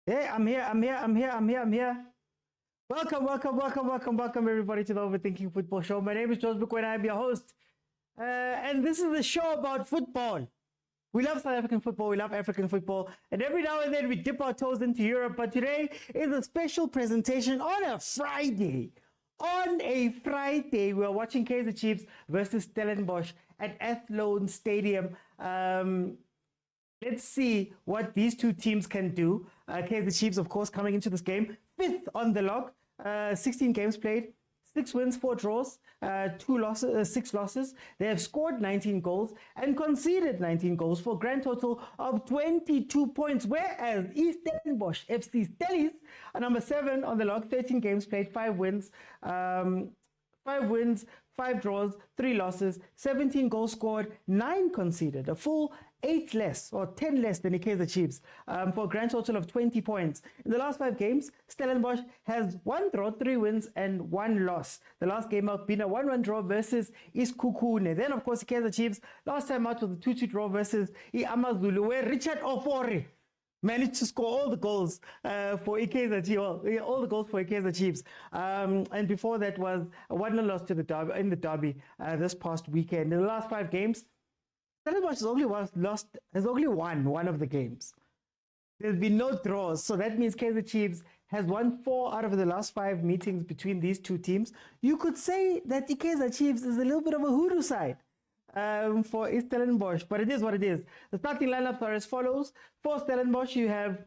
Hey, I'm here. Welcome, everybody, to the Overthinking Football Show. My name is Mokwena, I'm your host. And this is a show about football. We love South African football, we love African football, and every now and then we dip our toes into Europe, but today is a special presentation on a Friday. We're watching Kaizer Chiefs versus Stellenbosch at Athlone Stadium. Let's see what these two teams can do. Kaizer Chiefs, of course, coming into this game, 5th on the log, 16 games played, 6 wins, 4 draws, 6 losses. They have scored 19 goals and conceded 19 goals for a grand total of 22 points, whereas Stellenbosch FC Stellies are number 7 on the log, 13 games played, 5 wins, 5 draws, 3 losses, 17 goals scored, 9 conceded, a full 8 less or 10 less than the Kaizer Chiefs for a grand total of 20 points. In the last 5 games, Stellenbosch has 1 draw, 3 wins and 1 loss. The last game out being a 1-1 draw versus idiskitv. Then, of course, the Kaizer Chiefs last time out was a 2-2 draw versus iAmaZulu, where Richard Ofori managed to score all the goals for Kaizer Chiefs, all the goals for Kaizer Chiefs. And before that was a 1-0 loss to the derby, in the derby this past weekend. In the last 5 games, Stellenbosch has only won one of the games. There's been no draws, so that means Kaizer Chiefs has won 4 out of the last 5 meetings between these two teams. You could say that the Kaizer Chiefs is a little bit of a hoodoo side for Stellenbosch, but it is what it is. The starting lineups are as follows. For Stellenbosch, you have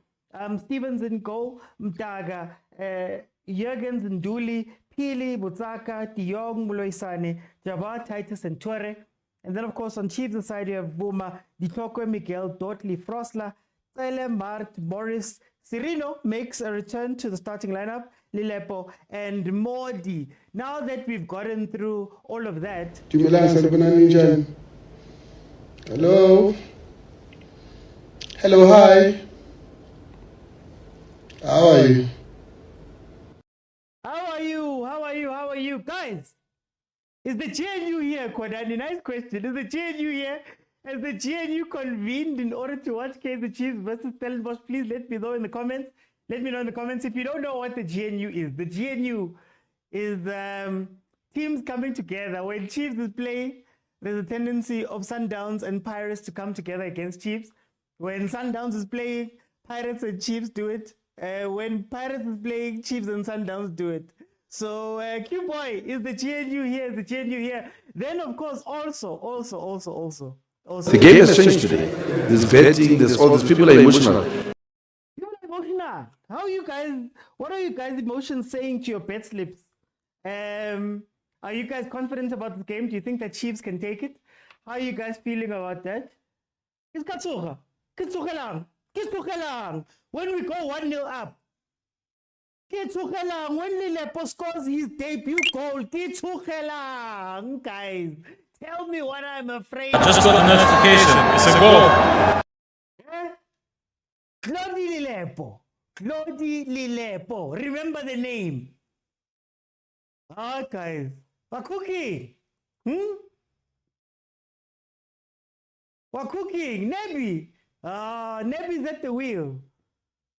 Stevens in goal, Mtaga, Jurgens and Dooley, Pili, Butsaka, Diong, Muloisane, Jabbar, Titus, and Torre. And then, of course, on Chiefs' side, you have Buma, Ditokwe, Miguel, Dotley, Frosla, Tsele, Mart, Boris. Cirino makes a return to the starting lineup, Lilepo, and Modi. Now that we've gotten through all of that... Hello? Hello, hi. How are you? How are you? Guys! Is the GNU here, Kodani? Nice question. Is the GNU here? Has the GNU convened in order to watch Kaizer Chiefs versus Stellenbosch? Please let me know in the comments. Let me know in the comments if you don't know what the GNU is. The GNU is teams coming together. When Chiefs is playing, there's a tendency of Sundowns and Pirates to come together against Chiefs. When Sundowns is playing, Pirates and Chiefs do it. When Pirates is playing, Chiefs and Sundowns do it. So, Q-Boy, is the GNU here? Is the GNU here? Then, of course, also. The game has changed today. There's betting, there's all these people are emotional. You're emotional. How are you guys? What are you guys' emotions saying to your bet slips? Are you guys confident about the game? Do you think that Chiefs can take it? How are you guys feeling about that? It's Katsuha. When we go 1-0 up, when Lilepo scores his debut goal, guys, tell me what I'm afraid of. Just got a notification. It's a goal. Claudie Lilepo. Remember the name. Guys. Wakuki. Wakuki. Nebi. Nebi's at the wheel.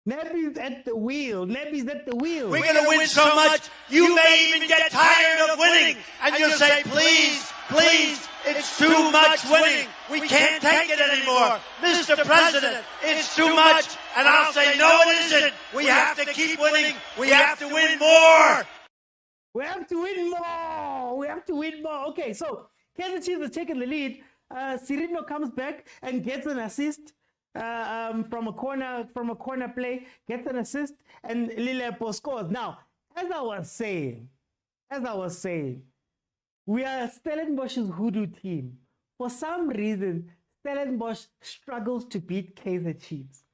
Nebi's at the wheel. We're going to win so much, you may even get tired of winning. And you'll say, please, it's too much winning. We can't take it anymore. Mr. President, it's too much. And I'll say, no, it isn't. We have to keep winning. We have to win more. We have to win more. Okay, so Kaizer Chiefs has taken the lead. Cirino comes back and gets an assist. From a corner play, gets an assist, and Lilepo scores. Now, as I was saying, we are Stellenbosch's hoodoo team. For some reason, Stellenbosch struggles to beat Kaizer Chiefs.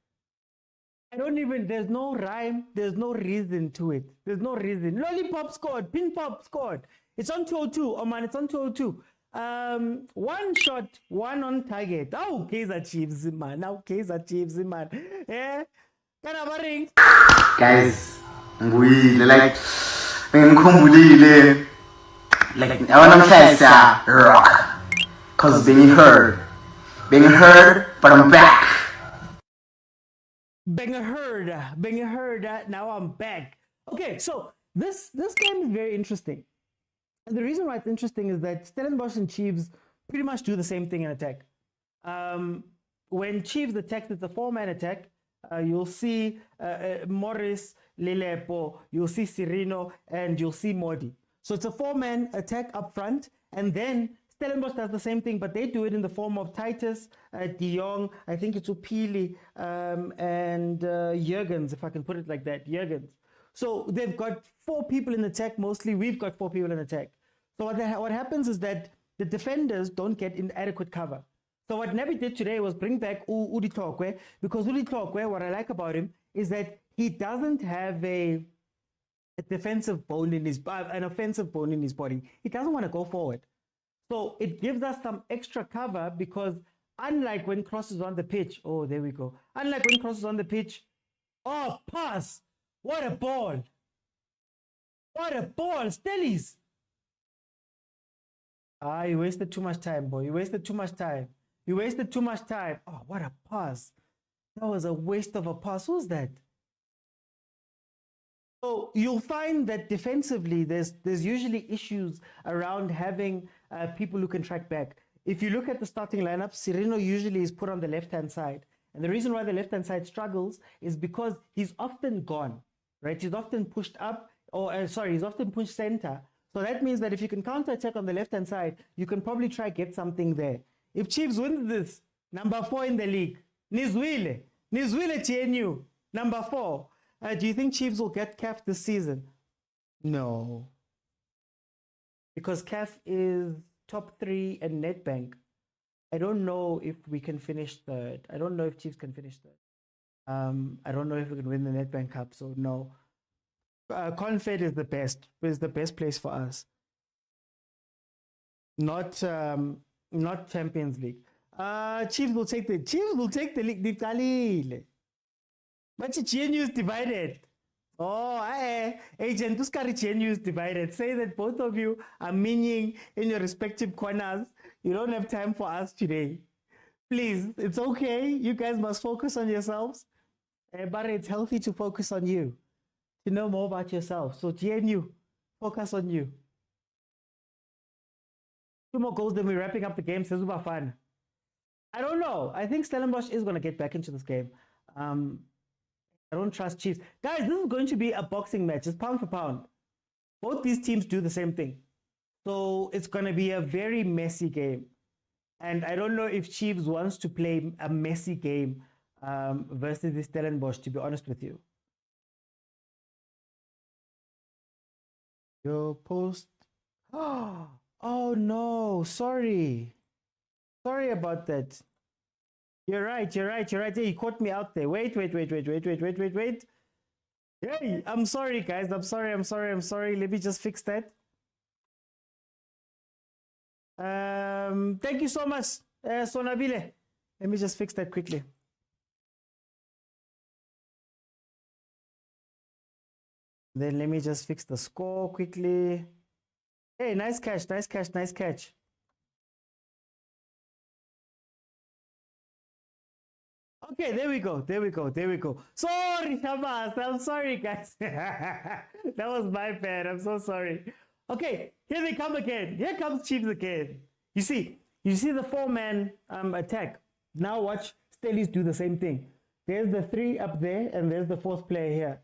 There's no rhyme, there's no reason to it. Lollipop scored, Pin Pop scored. It's on 202, oh man, it's on 202. 1 shot, 1 on target. Kaizer Chiefs, man. Yeah. Guys, like I want to say rock, cause being heard, but I'm back. Banger heard. Now I'm back. Okay, so this game is very interesting. And the reason why it's interesting is that Stellenbosch and Chiefs pretty much do the same thing in attack. When Chiefs attack, it's a four-man attack. You'll see Morris, Lelepo, you'll see Cirino, and you'll see Modi. So it's a four-man attack up front, and then Stellenbosch does the same thing, but they do it in the form of Titus, De Jong, I think it's Upili, and Jurgens, if I can put it like that, Jurgens. So they've got four people in attack mostly. We've got four people in attack. So what happens is that the defenders don't get inadequate cover. So what Nabi did today was bring back Udi Tlokwe, because Udi Tlokwe, what I like about him is that he doesn't have a defensive bone in his an offensive bone in his body. He doesn't want to go forward. So it gives us some extra cover, because unlike when Cross is on the pitch, oh, there we go. Unlike when Cross is on the pitch, oh, pass. What a ball. What a ball, Stellies. You wasted too much time, boy. You wasted too much time. You wasted too much time. Oh, what a pass. That was a waste of a pass. Who's that? So you'll find that defensively, there's usually issues around having people who can track back. If you look at the starting lineup, Cirino usually is put on the left-hand side. And the reason why the left-hand side struggles is because he's often gone, right? He's often pushed up, he's often pushed center. So that means that if you can counter-attack on the left-hand side, you can probably try get something there. If Chiefs wins this, number 4 in the league, Nizwile TNU, number 4. Do you think Chiefs will get CAF this season? No. Because CAF is top 3 and Nedbank. I don't know if we can finish third. I don't know if Chiefs can finish third. I don't know if we can win the Nedbank Cup, so no. Confed is the best place for us. Not Champions League. Chiefs will take the league. But GNU is divided. Oh, Agent Tuskari GNU is divided. Say that both of you are meaning in your respective corners. You don't have time for us today. Please, it's okay. You guys must focus on yourselves. But it's healthy to focus on you, to know more about yourself. So GNU, focus on you. 2 more goals, then we're wrapping up the game. Says bafana. I don't know. I think Stellenbosch is going to get back into this game. I don't trust Chiefs. Guys, this is going to be a boxing match. It's pound for pound. Both these teams do the same thing. So it's going to be a very messy game. And I don't know if Chiefs wants to play a messy game versus the Stellenbosch, to be honest with you. Your post. Oh no, sorry. Sorry about that. You're right. Hey, you caught me out there. Wait. Hey, I'm sorry, guys. I'm sorry. Let me just fix that. Thank you so much, Sonabile. Let me just fix that quickly. Then let me just fix the score quickly. Hey, nice catch. Okay, there we go. Sorry, Shabazz. I'm sorry, guys. That was my bad. I'm so sorry. Okay, here they come again. Here comes Chiefs again. You see the 4-man attack. Now watch Stellies do the same thing. There's the 3 up there, and there's the 4th player here.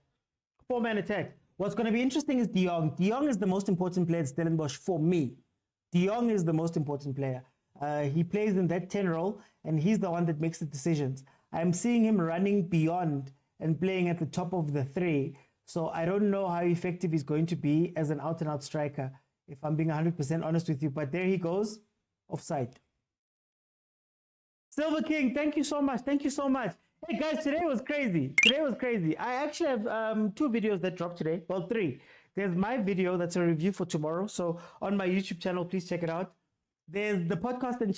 4-man attack. What's going to be interesting is De Jong. De Jong is the most important player at Stellenbosch for me. De Jong is the most important player. He plays in that 10 role, and he's the one that makes the decisions. I'm seeing him running beyond and playing at the top of the 3. So I don't know how effective he's going to be as an out-and-out striker, if I'm being 100% honest with you. But there he goes, offside. Silver King, thank you so much. Hey guys, today was crazy. I actually have 2 videos that dropped today. Well, 3. There's my video that's a review for tomorrow. So on my YouTube channel, please check it out. There's the Podcast and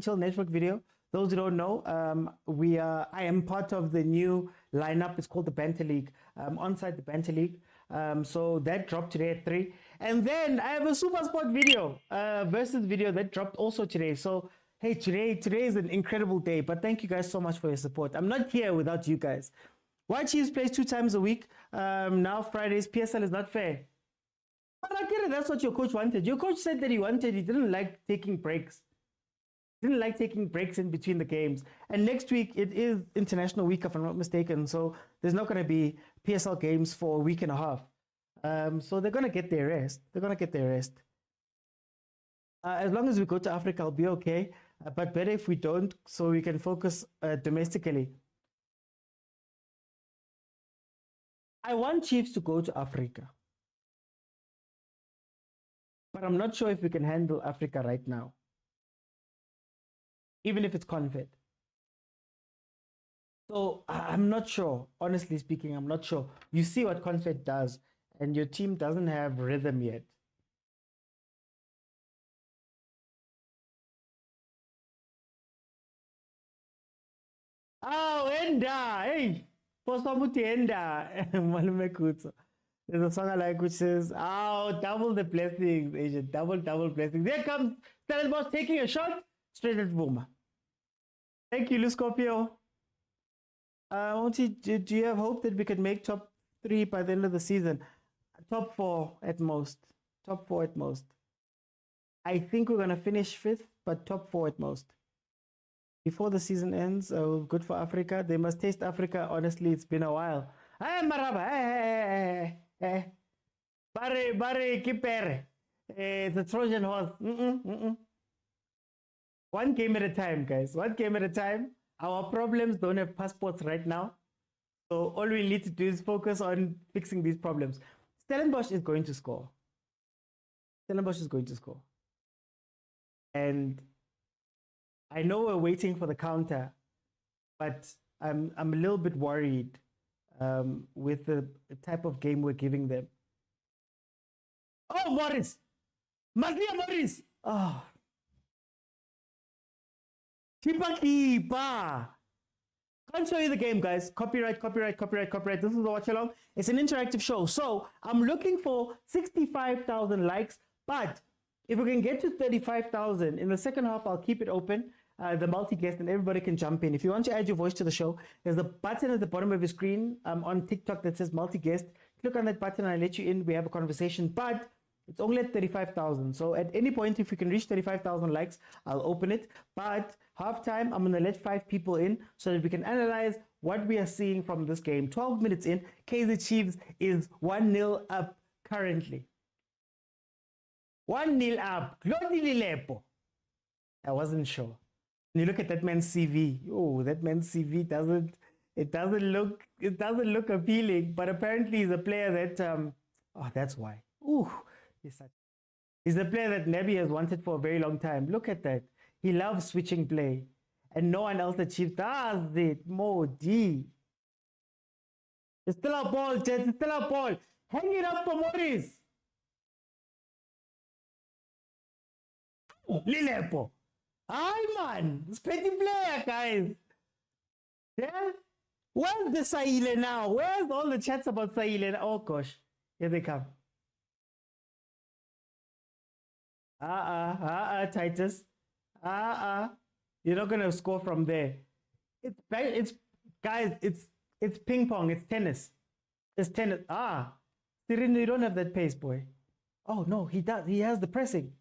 Chill network video. Those who don't know, I am part of the new lineup. It's called the Banter League. Onside the Banter League. So that dropped today at 3. And then I have a Super Sport video, versus video that dropped also today. So Hey, today is an incredible day, but thank you guys so much for your support. I'm not here without you guys. Why Chiefs plays 2 times a week? Now Fridays, PSL is not fair. But I get it, that's what your coach wanted. Your coach said that he didn't like taking breaks. Didn't like taking breaks in between the games. And next week, it is International Week, if I'm not mistaken. So there's not going to be PSL games for a week and a half. So they're going to get their rest. As long as we go to Africa, I'll be okay. But better if we don't, so we can focus domestically. I want Chiefs to go to Africa. But I'm not sure if we can handle Africa right now. Even if it's confed. So I'm not sure. Honestly speaking, I'm not sure. You see what confed does, and your team doesn't have rhythm yet. Oh, Enda! Hey! Posamuti Enda! Malume Kutso. There's a song I like which says, oh, double the blessings, Asian. Double blessings. There comes Stellenbosch taking a shot straight at Boomer. Thank you, Luscopio. Do you have hope that we could make top 3 by the end of the season? Top 4 at most. Top 4 at most. I think we're going to finish 5th, but top 4 at most. Before the season ends, good for Africa. They must taste Africa. Honestly, it's been a while. Hey, Maraba. Hey. Barry, Kipere. The Trojan horse. One game at a time, guys. One game at a time. Our problems don't have passports right now. So all we need to do is focus on fixing these problems. Stellenbosch is going to score. And I know we're waiting for the counter, but I'm a little bit worried with the type of game we're giving them. Oh, Morris! Morris! Oh. Keeper! Can't show you the game, guys. Copyright. This is a watch along. It's an interactive show. So I'm looking for 65,000 likes, but if we can get to 35,000 in the second half, I'll keep it open. The multi-guest, and everybody can jump in. If you want to add your voice to the show, there's a button at the bottom of your screen on TikTok that says multi-guest. Click on that button and I let you in. We have a conversation, but it's only at 35,000. So at any point, if we can reach 35,000 likes, I'll open it. But halftime, I'm going to let 5 people in so that we can analyze what we are seeing from this game. 12 minutes in, Kaizer Chiefs is 1-0 up currently. 1-0 up. I wasn't sure. When you look at that man's CV, that man's CV doesn't look appealing, but apparently he's a player that that's why. He's a player that Nebi has wanted for a very long time. Look at that. He loves switching play. And no one else at Chiefs does it. Modi. It's still a ball, Jets. It's still a ball. Hang it up for Morris. Lilepo. Aye, man. It's pretty player, guys. Yeah? Where's the Saile now? Where's all the chats about Saile? Oh, gosh. Here they come. Titus. You're not going to score from there. It's ping pong. It's tennis. It's tennis. Cyril, you don't have that pace, boy. Oh, no, he does. He has the pressing.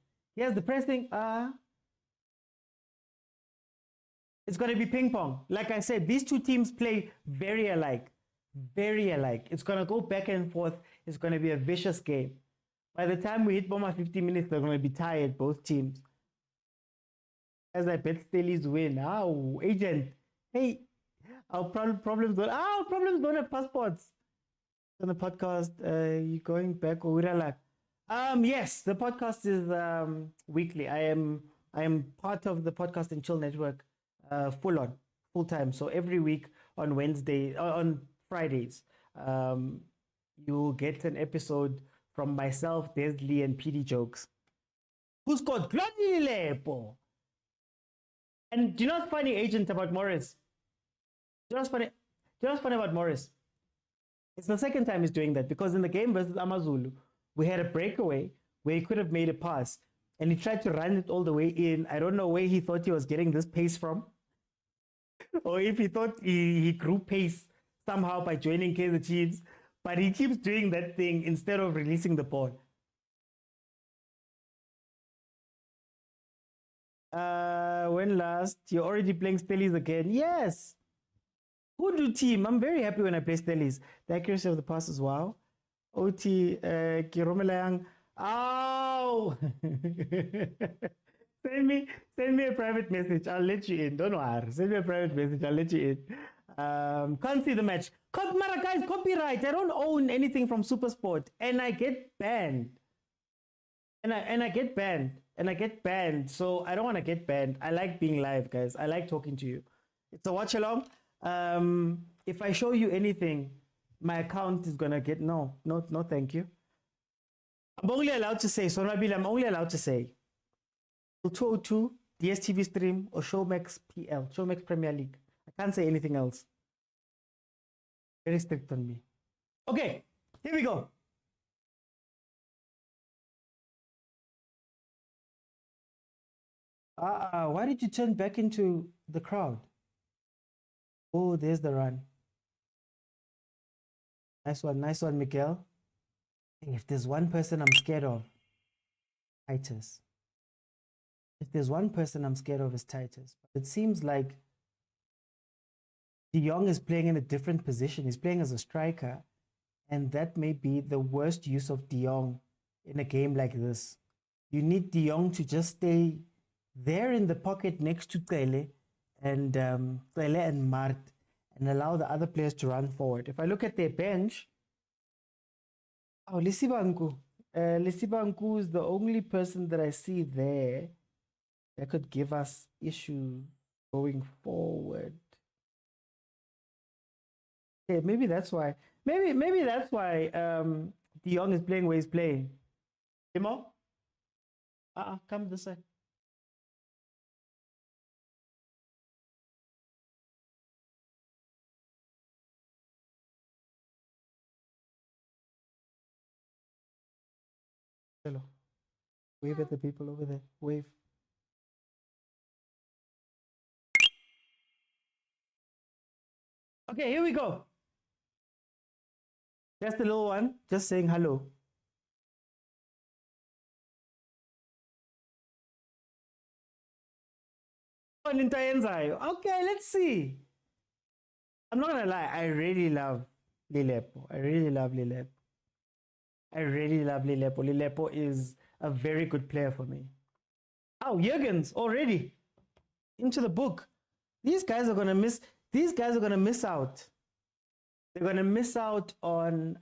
It's going to be ping pong. Like I said, these two teams play very alike. It's going to go back and forth. It's going to be a vicious game. By the time we hit Boma 50 minutes, they're going to be tired, both teams. As I bet Stellies win. Agent. Hey, our problems don't have passports. On the podcast, you going back or Uralak? Yes, the podcast is weekly. I am part of the Podcast and Chill Network, full time. So every week on Fridays, you'll get an episode from myself, Desley, and PD Jokes. Who scored? Lepo. And do you know what's funny, Agent, about Morris? Do you know what's funny about Morris? It's the second time he's doing that, because in the game versus Amazulu, we had a breakaway where he could have made a pass. and he tried to run it all the way in. I don't know where he thought he was getting this pace from, or if he thought he grew pace somehow by joining Kaizer Chiefs, but he keeps doing that thing instead of releasing the ball. When last? You're already playing Stellies again? Yes. Who do team? I'm very happy when I play Stellies. The accuracy of the pass as well. OT, Kiromelayang. Ow! send me a private message. I'll let you in. Don't worry. Send me a private message. I'll let you in. Can't see the match. Mara guys, copyright. I don't own anything from Supersport, and I get banned. And I get banned. And I get banned. So I don't want to get banned. I like being live, guys. I like talking to you. It's a watch along. If I show you anything, my account is gonna get no, thank you. I'm only allowed to say, I'm only allowed to say 202, DSTV stream, or Showmax PL, Showmax Premier League. I can't say anything else. Very strict on me. Okay, here we go. Why did you turn back into the crowd? Oh, there's the run. Nice one, Miguel. If there's one person I'm scared of, Titus. If there's one person I'm scared of, it's Titus. But it seems like De Jong is playing in a different position. He's playing as a striker, and that may be the worst use of De Jong in a game like this. You need De Jong to just stay there in the pocket next to Cele and Mart, and allow the other players to run forward. If I look at their bench, Lisibanku is the only person that I see there that could give us issues going forward. Okay, maybe that's why. Maybe that's why De Jong is playing where he's playing. Imo? Come this side. Hello. Wave at the people over there. Wave. Okay, here we go. Just a little one, just saying hello. Okay, let's see. I'm not gonna lie, I really love Lilepo. I really love Lilepo. Lilepo is a very good player for me. Oh, Jurgens already into the book. These guys are gonna miss out. They're gonna miss out on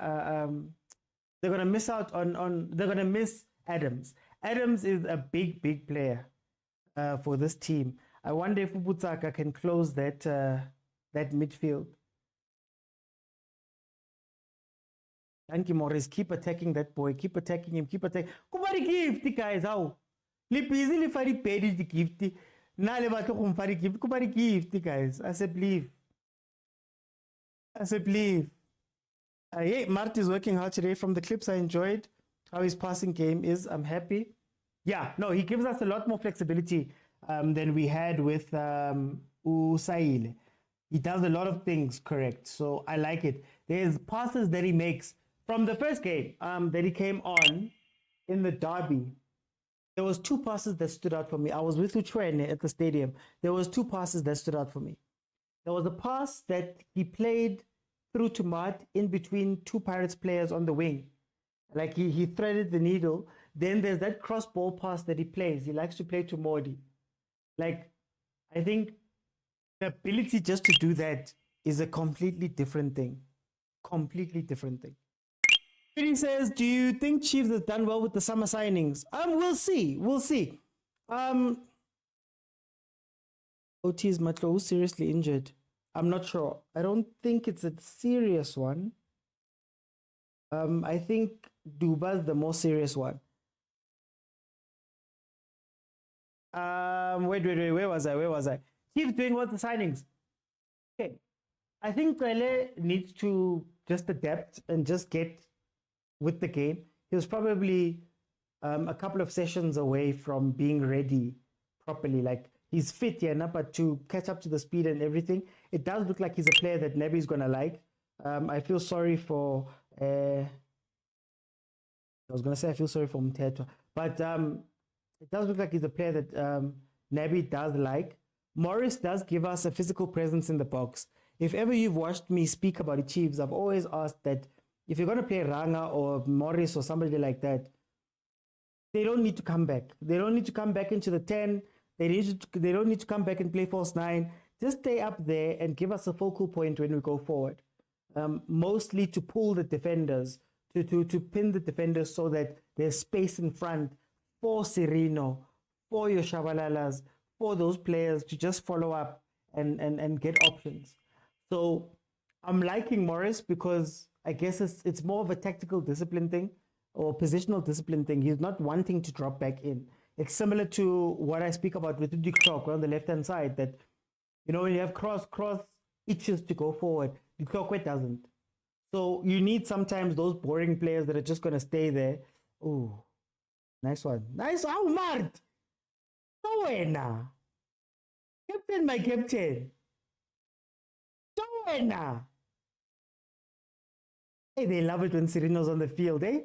they're gonna miss Adams. Adams is a big player for this team. I wonder if Ubutsaka can close that midfield. Thank you, Morris. Keep attacking that boy. Keep attacking him. Keep attacking. Kumari gift, guys. How? Li busy li fari pedi the gift. Na le batlo kumfari gift. Kumari gift, guys. I said believe. Hey, Mart is working hard today. From the clips I enjoyed how his passing game is. I'm happy. Yeah, no, he gives us a lot more flexibility than we had with Usaile. He does a lot of things correct, so I like it. There's passes that he makes. From the first game that he came on in the derby, there was two passes that stood out for me. I was with Tshwane at the stadium. There was two passes that stood out for me. There was a pass that he played through to Mart in between two Pirates players on the wing. Like he threaded the needle. Then there's that cross ball pass that he plays. He likes to play to Modi. Like, I think the ability just to do that is a completely different thing. He says, do you think Chiefs has done well with the summer signings? We'll see. OT is Matlo seriously injured. I'm not sure. I don't think it's a serious one. I think Duba's the more serious one. Wait, where was I? Chiefs doing well with the signings. Okay. I think Pele needs to just adapt and just get with the game. He was probably a couple of sessions away from being ready properly. Like, he's fit, yeah, but to catch up to the speed and everything, it does look like he's a player that Nebi's going to like. I feel sorry for... I was going to say I feel sorry for Mteto, but it does look like he's a player that Nabi does like. Morris does give us a physical presence in the box. If ever you've watched me speak about the Chiefs, I've always asked that if you're going to play Ranga or Morris or somebody like that, they don't need to come back. They don't need to come back into the 10. They don't need to come back and play false 9. Just stay up there and give us a focal point when we go forward. Mostly to pull the defenders, to pin the defenders so that there's space in front for Sirino, for your Shabalalas, for those players to just follow up and get options. So I'm liking Morris because I guess it's more of a tactical discipline thing or positional discipline thing. He's not wanting to drop back in. It's similar to what I speak about with the clock on the left-hand side, that, you know, when you have cross itches to go forward, the clock doesn't. So you need sometimes those boring players that are just going to stay there. Oh, nice one. Nice. Oh, Mart. Soweto. Captain, my captain. Soweto. Hey, they love it when Sirino's on the field, eh?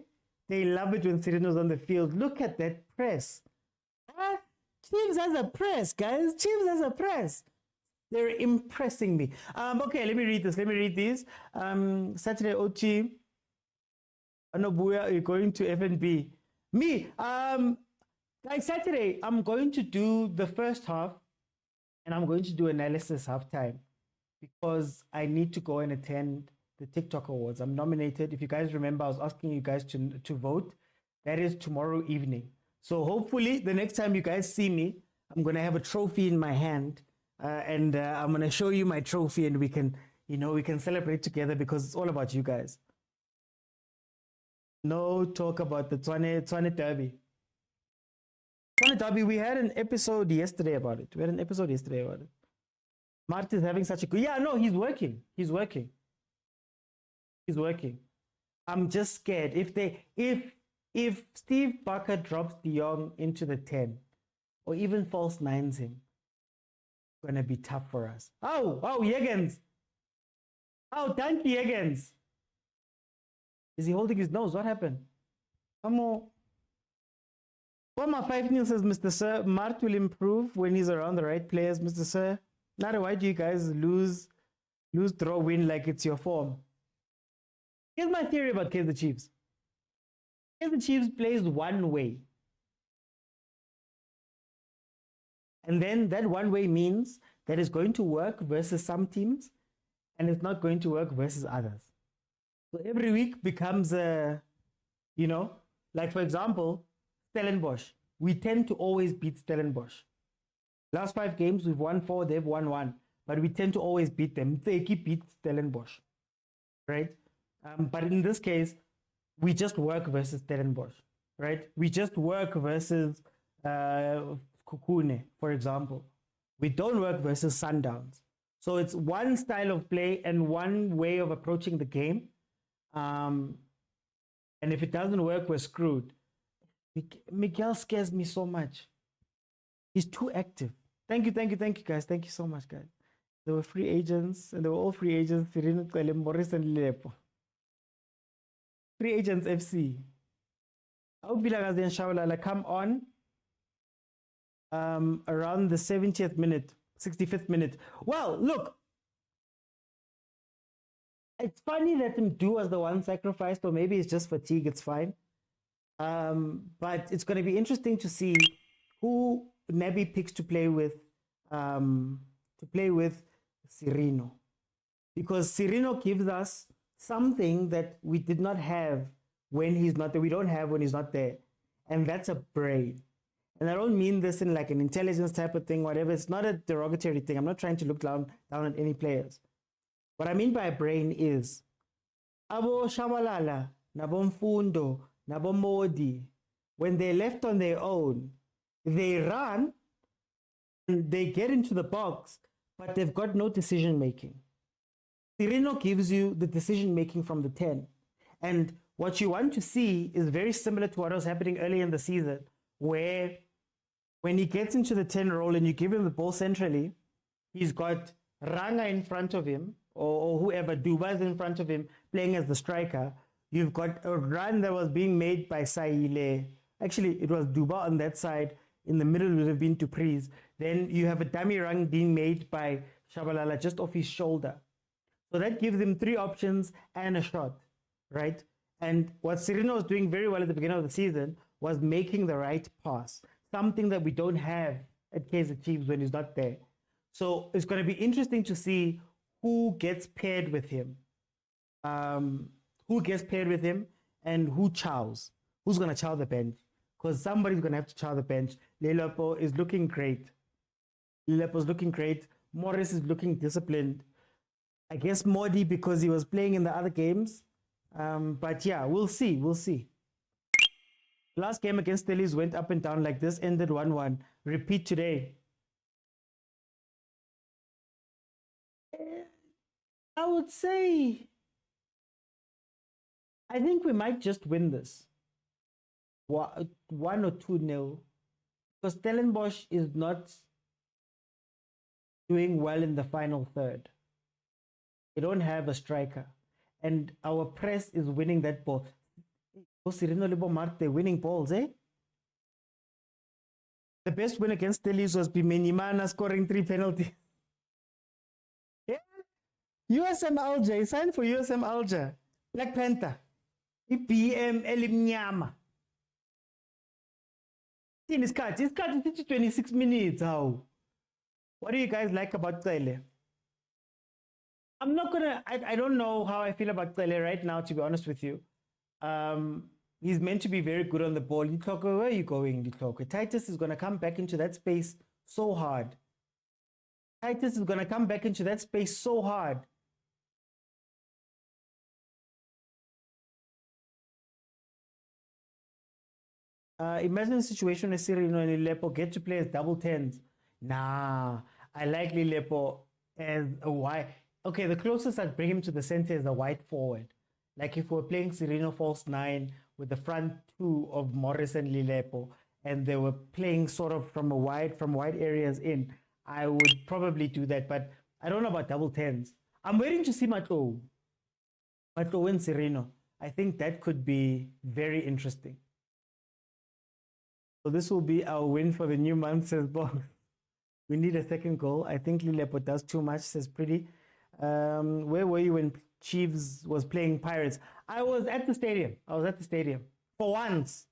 They love it when Sirino's on the field. Look at that press. Chiefs has a press, guys. Chiefs has a press. They're impressing me. Okay, let me read this. Let me read these. Saturday Ochi. Anobuya, you're going to FNB. Me, like Saturday, I'm going to do the first half and I'm going to do analysis halftime because I need to go and attend the TikTok Awards. I'm nominated. If you guys remember, I was asking you guys to vote. That is tomorrow evening. So hopefully the next time you guys see me, I'm going to have a trophy in my hand. And I'm going to show you my trophy and we can, we can celebrate together because it's all about you guys. No talk about the Tshwane Derby. Tshwane Derby, we had an episode yesterday about it. Mart is having such a good... Yeah, no, he's working. I'm just scared. If Steve Barker drops De Jong into the 10 or even false nines him, it's going to be tough for us. Oh, Jürgens. Oh, thank you, Jürgens. Is he holding his nose? What happened? Amo. Wama 5 Neil says, Mr. Sir, Mart will improve when he's around the right players, Mr. Sir. Nara, why do you guys lose, draw, win like it's your form? Here's my theory about Kaizer Chiefs. Kaizer Chiefs plays one way. And then that one way means that it's going to work versus some teams and it's not going to work versus others. So every week becomes a, like for example, Stellenbosch. We tend to always beat Stellenbosch. Last 5 games, we've won 4, they've won 1. But we tend to always beat them. They keep beat Stellenbosch, right? But in this case, we just work versus Stellenbosch, right? We just work versus Kukune, for example. We don't work versus Sundowns. So it's one style of play and one way of approaching the game. And if it doesn't work, we're screwed. Miguel scares me so much. He's too active. Thank you, guys. Thank you so much, guys. They were free agents, and they were all free agents. Sirino, Morris, and Lepo. Free agents FC. I hope Vilakazi and Shabalala come on around the 70th minute, 65th minute. Well, look, it's funny that Mdu was the one sacrificed, or maybe it's just fatigue. It's fine. But it's going to be interesting to see who Nabi picks to play with Sirino, because Sirino gives us something that we did not have when he's not there. We don't have when he's not there, and that's a brain. And I don't mean this in like an intelligence type of thing, whatever. It's not a derogatory thing. I'm not trying to look down at any players. What I mean by a brain is Abo Shabalala, Nabo Mfundo, Nabo Modi, when they're left on their own, they run and they get into the box, but they've got no decision making. Sirino gives you the decision making from the 10. And what you want to see is very similar to what was happening early in the season, where when he gets into the 10 role and you give him the ball centrally, he's got Ranga in front of him, or whoever, Duba's in front of him, playing as the striker. You've got a run that was being made by Saile. Actually, it was Duba on that side. In the middle would have been Dupreez. Then you have a dummy run being made by Shabalala just off his shoulder. So that gives him 3 options and a shot, right? And what Serino was doing very well at the beginning of the season was making the right pass, something that we don't have at Kaizer Chiefs when he's not there. So it's going to be interesting to see who gets paired with him, and who chows. Who's going to chow the bench? Because somebody's going to have to chow the bench. Lelepo is looking great. Morris is looking disciplined. I guess Modi because he was playing in the other games. But yeah, we'll see. Last game against Stellies went up and down like this, ended 1-1. Repeat today. I would say, I think we might just win this. 1 or 2-0. Because Stellenbosch is not doing well in the final third. They don't have a striker. And our press is winning that ball. They're winning balls, eh? The best win against Stellies was Bimenimana scoring 3 penalties. Yeah. USM Alger, signed for USM Alger. Black Panther. BM Elimnyama. It's cut 26 minutes. How? What do you guys like about Tsele? I'm not gonna. I don't know how I feel about Tsele right now, to be honest with you. He's meant to be very good on the ball. Litloko, where are you going, Litloko? Titus is gonna come back into that space so hard. Imagine a situation where Serino and Lilepo get to play as double 10s. Nah, I like Lilepo as a wide. Okay, the closest I'd bring him to the center is a wide forward. Like if we're playing Serino false 9 with the front 2 of Morris and Lilepo, and they were playing sort of from wide areas in, I would probably do that. But I don't know about double 10s. I'm waiting to see Mato and Serino. I think that could be very interesting. So this will be our win for the new month, says Bob. We need a second goal. I think Lilepo does too much, says Pretty. Where were you when Chiefs was playing Pirates? I was at the stadium. For once.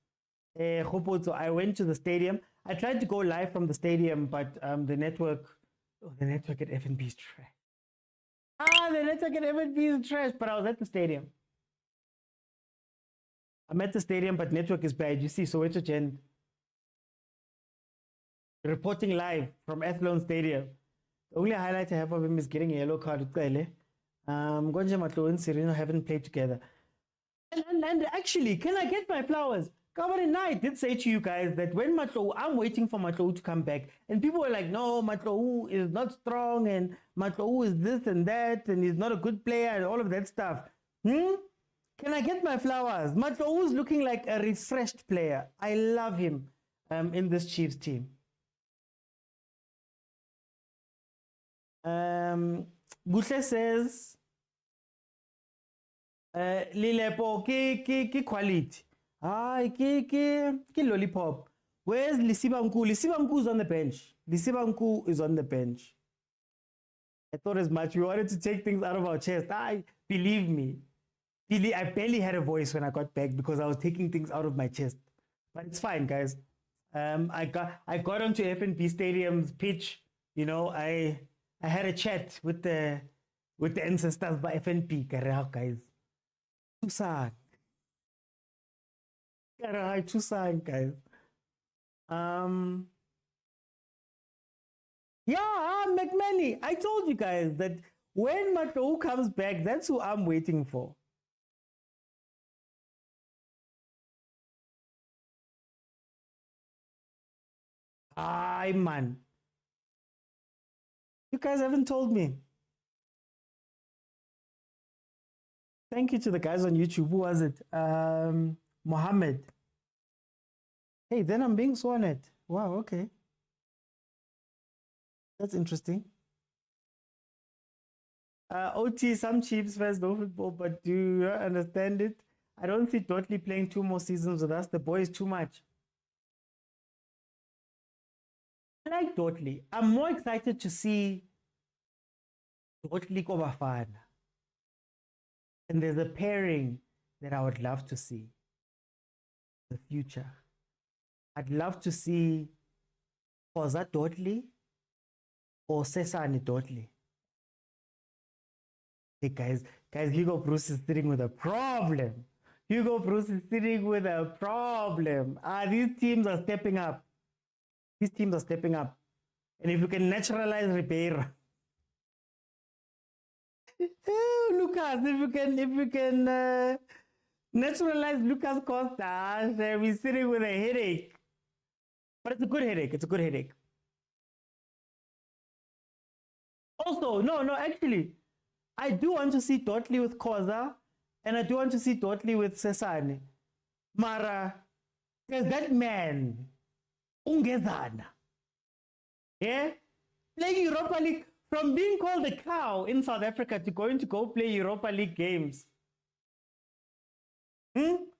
I went to the stadium. I tried to go live from the stadium, but the network at FNB is trash. The network at FNB is trash, but I was at the stadium. I'm at the stadium, but network is bad. You see, Soweto Gen reporting live from Athlone Stadium. The only highlight I have of him is getting a yellow card with Kaile. Gonja Matlo and Serino haven't played together. And actually, can I get my flowers? Gavin and I did say to you guys that when Matlo, I'm waiting for Matlo to come back. And people were like, no, Matlo is not strong and Matlo is this and that and he's not a good player and all of that stuff. Can I get my flowers? Matlo is looking like a refreshed player. I love him in this Chiefs team. Buhle says, Lilepo, ki quality. Ki lollipop. Where's Lisibanku? Lisibanku is on the bench. Lisibanku is on the bench. I thought as much. We wanted to take things out of our chest. Believe me. I barely had a voice when I got back because I was taking things out of my chest. But it's fine, guys. I got onto FNB Stadium's pitch. You know, I had a chat with the ancestors by FNP, guys. Tusan, guys. Yeah, McManny. I told you guys that when Matou comes back, that's who I'm waiting for. Man. You guys haven't told me. Thank you to the guys on YouTube. Who was it? Mohammed. Hey, then I'm being sworn at. Wow, okay. That's interesting. OT, some Chiefs fans know football, but do you understand it? I don't see Dotley playing 2 more seasons with us. The boy is too much. I like Dotley. I'm more excited to see Dotley ko bafana. And there's a pairing that I would love to see in the future. I'd love to see khoza Dotley or Sesane Dotley. Hey guys, Hugo Bruce is sitting with a problem. Hugo Bruce is sitting with a problem. These teams are stepping up. These teams are stepping up. And if you can naturalize Ribeiro, Lucas, if you can naturalize Lucas Costa, we're sitting with a headache. But it's a good headache. It's a good headache. Also, actually, I do want to see Dotley with Khoza, and I do want to see Dotley with Sesane. Mara, there's that man, Ungezana. Yeah? Playing Europa League, from being called a cow in South Africa to going to go play Europa League games.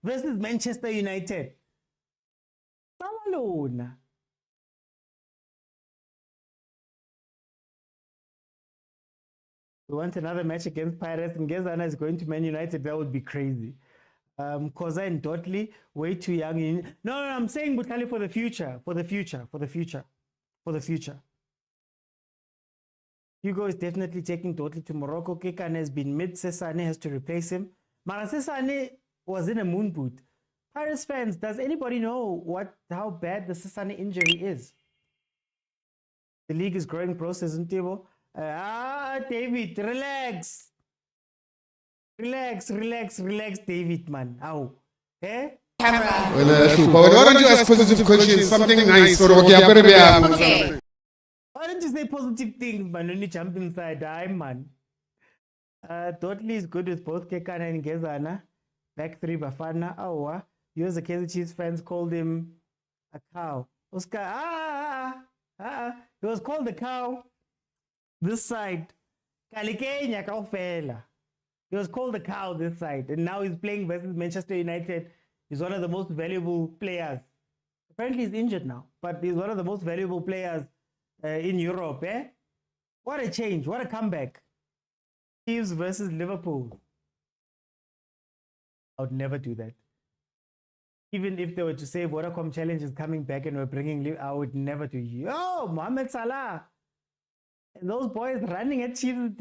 Versus Manchester United. Samalona. We want another match against Pirates, and Gezana is going to Man United. That would be crazy. Khoza and Dotley, way too young. No, I'm saying Butali for the future. For the future. Hugo is definitely taking Dotley to Morocco. Kekan has been mid. Sesane has to replace him. Mara Sesane was in a moon boot. Pirates fans, does anybody know how bad the Sesane injury is? The league is growing process, isn't it? David, relax. Relax, David, man. Ow. Eh? Well, why don't you ask positive questions? Something nice for Okay. Why don't you say positive things, man, when you jump inside? Man. Dotley is good with both Kekana and Gezana. Back 3 Bafana. You as a Kaizer Chiefs fans called him a cow. Oscar, he was called a cow. This side. He was called a cow this side. And now he's playing versus Manchester United. He's one of the most valuable players. Apparently he's injured now, but he's one of the most valuable players in Europe. What a change. What a comeback. Chiefs versus Liverpool. I would never do that. Even if they were to say Vodacom Challenge is coming back and we're bringing, I would never do. Yo, Mohamed Salah. And those boys running at Chiefs.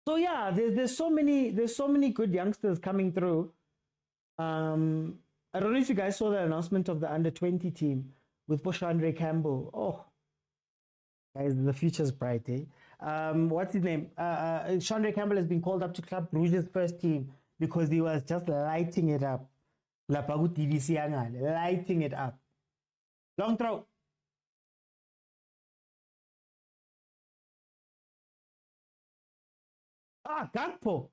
So yeah, there's so many good youngsters coming through. I don't know if you guys saw the announcement of the under-20 team with Andre Campbell. Oh, guys, the future's bright, eh? What's his name? Andre Campbell has been called up to Club Brugge's first team because he was just lighting it up. Lighting it up. Long throw. Gakpo.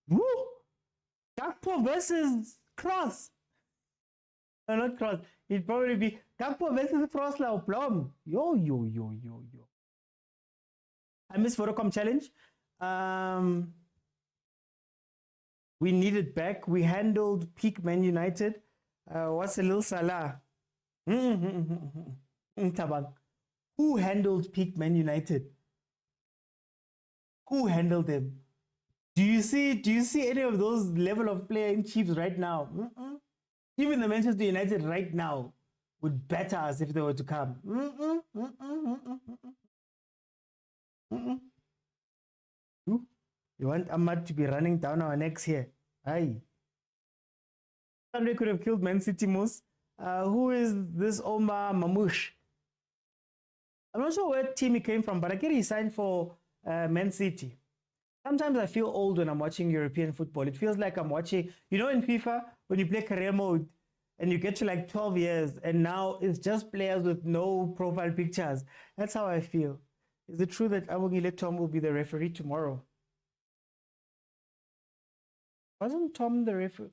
Woo! Gakpo versus Cross. No, not Cross. It'd probably be Gakpo versus Froslau Plum. Yo. I missed Vodacom Challenge. We need it back. We handled peak Man United. What's a little Salah? Who handled peak Man United? Who handled them? Do you see any of those level of player in Chiefs right now? Even the Manchester United right now would batter us if they were to come. You want Ahmad to be running down our necks here? Aye. Sunday could have killed Man City most. Who is this Omar Mamouche? I'm not sure what team he came from, but I get he signed for Man City. Sometimes I feel old when I'm watching European football. It feels like I'm watching, in FIFA, when you play career mode and you get to like 12 years and now it's just players with no profile pictures. That's how I feel. Is it true that Abongile Tom will be the referee tomorrow? Wasn't Tom the referee?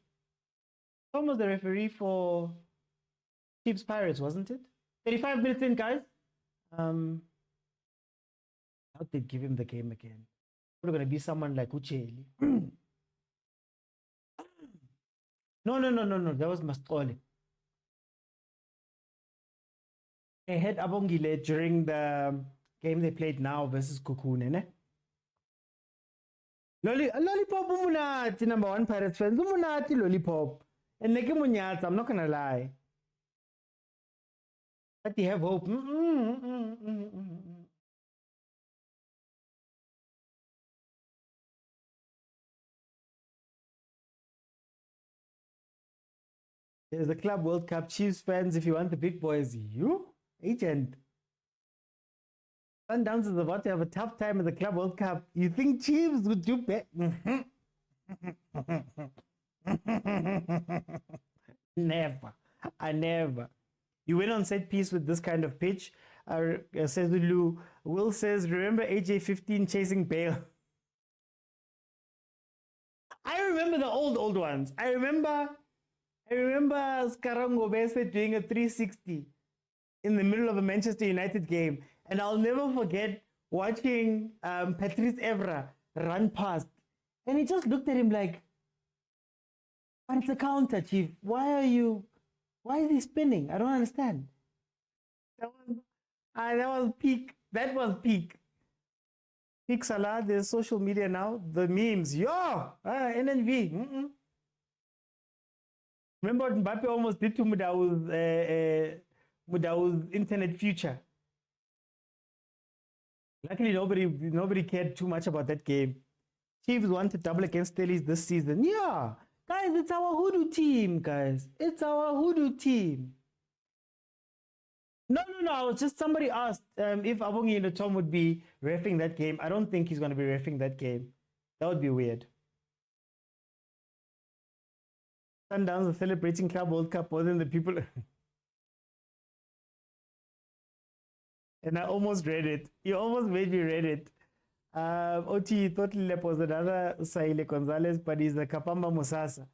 Tom was the referee for Chiefs Pirates, wasn't it? 35 minutes in, guys. How did they give him the game again? Probably going to be someone like Ucheli. No. That was Mastoli. They had Abongile during the game they played now versus Kukune, ne? Lollipop umunati, number one Pirates fans. Umunati Lollipop. And Neki Munyats, I'm not gonna lie. But they have hope. There's the Club World Cup. Chiefs fans, if you want the big boys, you? Agent. Sundowns is about to have a tough time in the Club World Cup. You think Chiefs would do better? Never. I never. You went on set piece with this kind of pitch. Says Lulu. Will says, remember AJ15 chasing Bale? I remember the old ones. I remember Skarango Bese doing a 360 in the middle of a Manchester United game. And I'll never forget watching Patrice Evra run past. And he just looked at him like, but it's a counter, Chief. Why is he spinning? I don't understand. That was peak. That was peak. Peak Salah, there's social media now. The memes. NNV. Remember what Mbappe almost did to Mudau's internet future? Luckily, nobody cared too much about that game. Chiefs want to double against Stellies this season. Yeah. Guys, it's our hoodoo team, guys. It's our hoodoo team. No. I was just, somebody asked if Abongile Tom would be reffing that game. I don't think he's going to be reffing that game. That would be weird. Sundowns are celebrating Club World Cup more than the people. And I almost read it. You almost made me read it. OT thought Lilep was another Saile Gonzalez, but he's a Kapamba Musasa.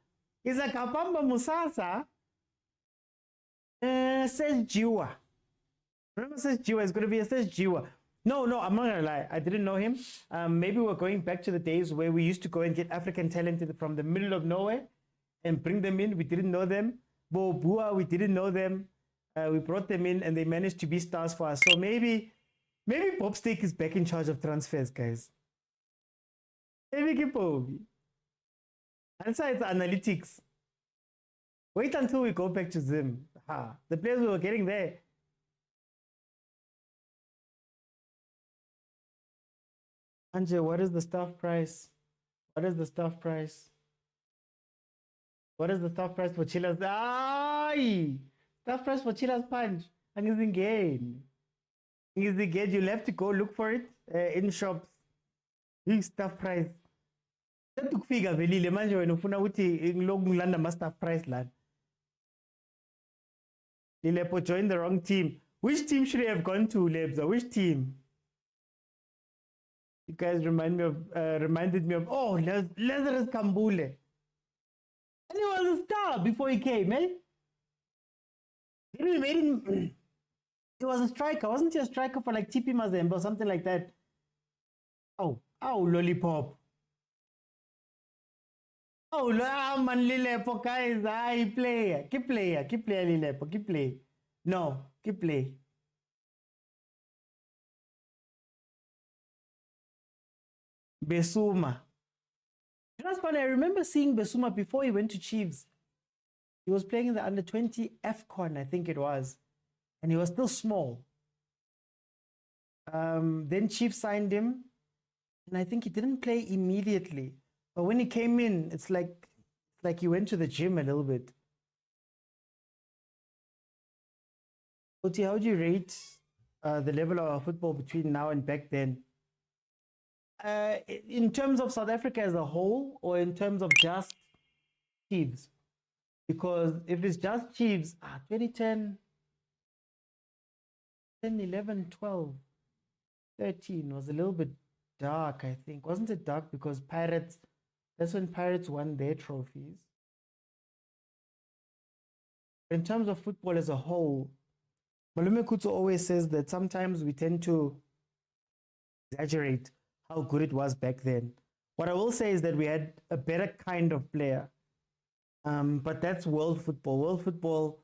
He's a Kapamba Musasa. Says Jiwa. Remember, says Jiwa. It's going to be a says Jiwa. No, I'm not going to lie. I didn't know him. Maybe we're going back to the days where we used to go and get African talent from the middle of nowhere and bring them in. We didn't know them. Bo Bua, we didn't know them. We brought them in and they managed to be stars for us. So maybe Bob Steak is back in charge of transfers, guys. Maybe keep Bobby. Answer it's analytics. Wait until we go back to Zim. The players we were getting there. Anje, what is the staff price? What is the staff price? What is the staff price for Chilla's? Staff price for Chilla's punch. And it's in game. You'll have to go look for it in shops. Big staff price. That took figure velile manje wena ufuna ukuthi ngilokungilanda ma staff price lana. Lilepo joined the wrong team. Which team should he have gone to, Lebza? Which team? You guys reminded me of Lazarus Kambule. And he was a star before he came, eh? He made him. He was a striker. Wasn't he a striker for like TP Mazembe or something like that? Oh, lollipop. Man, Lilepo, guys. Keep player, Lilepo, keep play. No, keep play. Besuma. That's funny. I remember seeing Besuma before he went to Chiefs. He was playing in the under-20 AFCON, I think it was. And he was still small. Then Chiefs signed him. And I think he didn't play immediately. But when he came in, it's like he went to the gym a little bit. Oti, how do you rate the level of football between now and back then? In terms of South Africa as a whole, or in terms of just Chiefs? Because if it's just Chiefs, 2010, 10, 11, 12, 13 was a little bit dark, I think. Wasn't it dark because Pirates, that's when Pirates won their trophies. In terms of football as a whole, Malume Kutsu always says that sometimes we tend to exaggerate how good it was back then. What I will say is that we had a better kind of player. But that's world football. World football,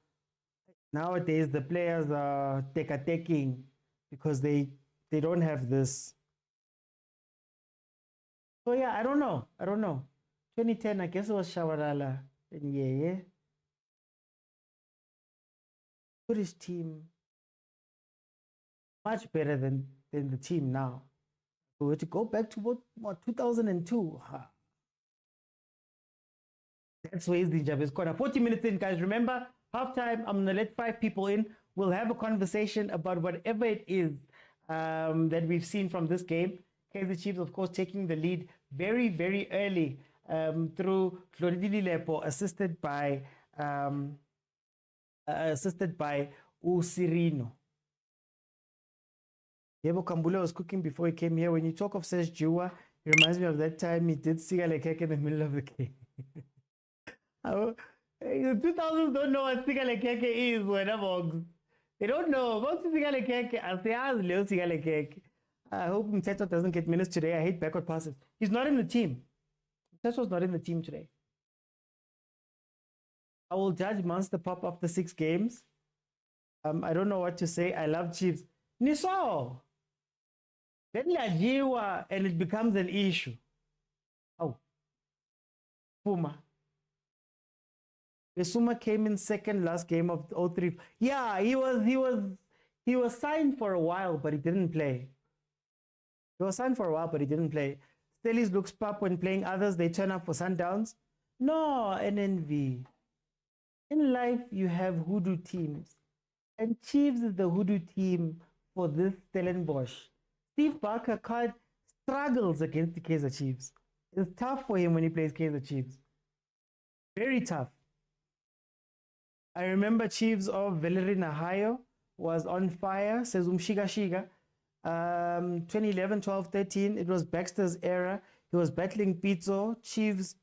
nowadays, the players are taking because they don't have this. So yeah, I don't know. 2010, I guess it was Shawarala. Yeah. British team, much better than the team now. We were to go back to what 2002. That's where the Jabez corner. 40 minutes in, guys. Remember, halftime, I'm going to let 5 people in. We'll have a conversation about whatever it is that we've seen from this game. Kaizer Chiefs, of course, taking the lead very, very early through Floridili Lepo, assisted by Usirino. Yebo Kambula was cooking before he came here. When you talk of Serge Jua, it reminds me of that time he did Sigalekeke in the middle of the game. The 2000s don't know what Sigalekeke is, whatever. They don't know about Sigalekeke. I hope Mteto doesn't get minutes today. I hate backward passes. He's not in the team. Mteto's not in the team today. I will judge Monster Pop after 6 games. I don't know what to say. I love Chiefs. Niso! Then Lajiwa, and it becomes an issue. Oh. Puma. Besuma came in second last game of 03. Yeah, he was signed for a while, but he didn't play. Stellies looks pop when playing others. They turn up for Sundowns. No, NNV. In life, you have hoodoo teams. And Chiefs is the hoodoo team for this Stellenbosch. Steve Barker struggles against the Kaizer Chiefs. It's tough for him when he plays Kaizer Chiefs. Very tough. I remember Chiefs of Valerie Nahayo was on fire, says Shiga. 2011, 12, 13, it was Baxter's era. He was battling Pitso. Chiefs.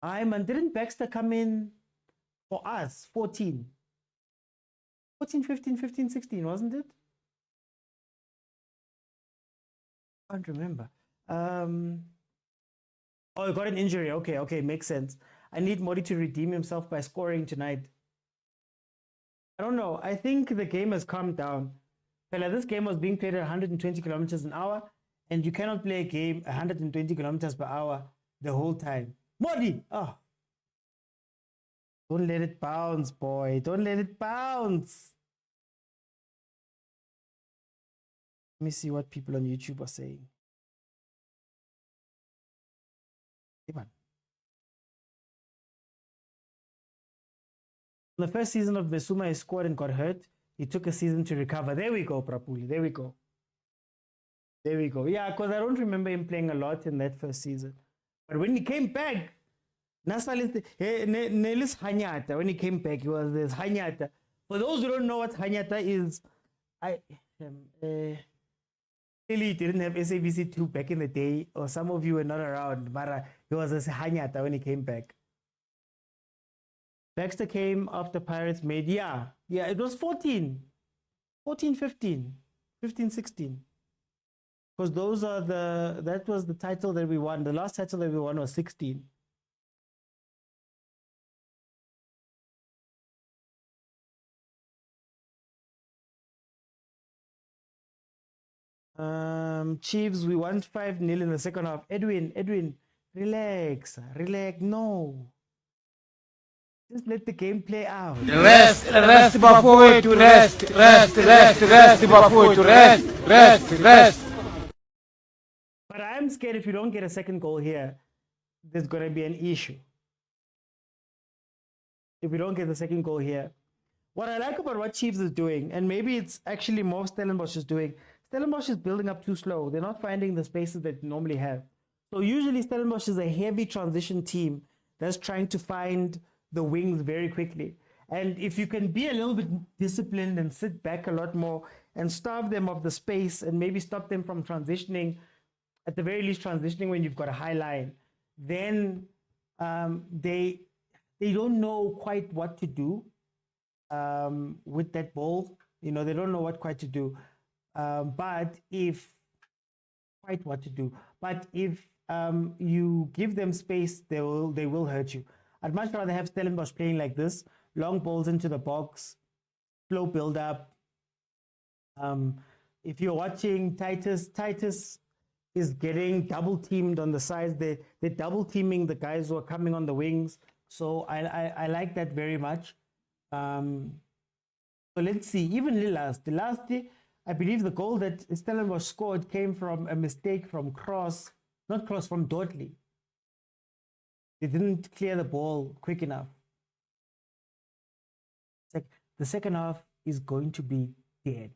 Didn't Baxter come in for us? 14, 15, 16, wasn't it? I can't remember. Oh, he got an injury. Okay, makes sense. I need Modi to redeem himself by scoring tonight. I don't know. I think the game has calmed down. This game was being played at 120 kilometers an hour, and you cannot play a game 120 kilometers per hour the whole time. Modi! Oh. Don't let it bounce, boy. Don't let it bounce. Let me see what people on YouTube are saying. Come on. In the first season of Besuma, he scored and got hurt. He took a season to recover. There we go, Prapuli. There we go. Yeah, because I don't remember him playing a lot in that first season. But when he came back, Nelis Hanyata, when he came back, he was this Hanyata. For those who don't know what Hanyata is, clearly didn't have SABC2 back in the day, or some of you were not around, but he was a Hanyata when he came back. Baxter came after Pirates made, yeah, it was 14, 15, 16. Because that was the title that we won. The last title that we won was 16. Chiefs, we won 5-0 in the second half. Edwin, relax, no. Just let the game play out. Rest, bafana, to rest. But I'm scared if you don't get a second goal here, there's going to be an issue. If we don't get the second goal here. What I like about what Chiefs is doing, and maybe it's actually more Stellenbosch is doing, Stellenbosch is building up too slow. They're not finding the spaces that they normally have. So usually Stellenbosch is a heavy transition team that's trying to find the wings very quickly. And if you can be a little bit disciplined and sit back a lot more and starve them of the space and maybe stop them from transitioning, at the very least transitioning when you've got a high line, then they don't know quite what to do with that ball. You know, they don't know what quite to do. But if you give them space, they will hurt you. I'd much rather have Stellenbosch playing like this, long balls into the box, slow build up. If you're watching Titus is getting double teamed on the sides. They're double teaming the guys who are coming on the wings. So I like that very much. So let's see. Even the last day, I believe the goal that Stellenbosch scored came from a mistake from from Dudley. They didn't clear the ball quick enough. It's like the second half is going to be dead.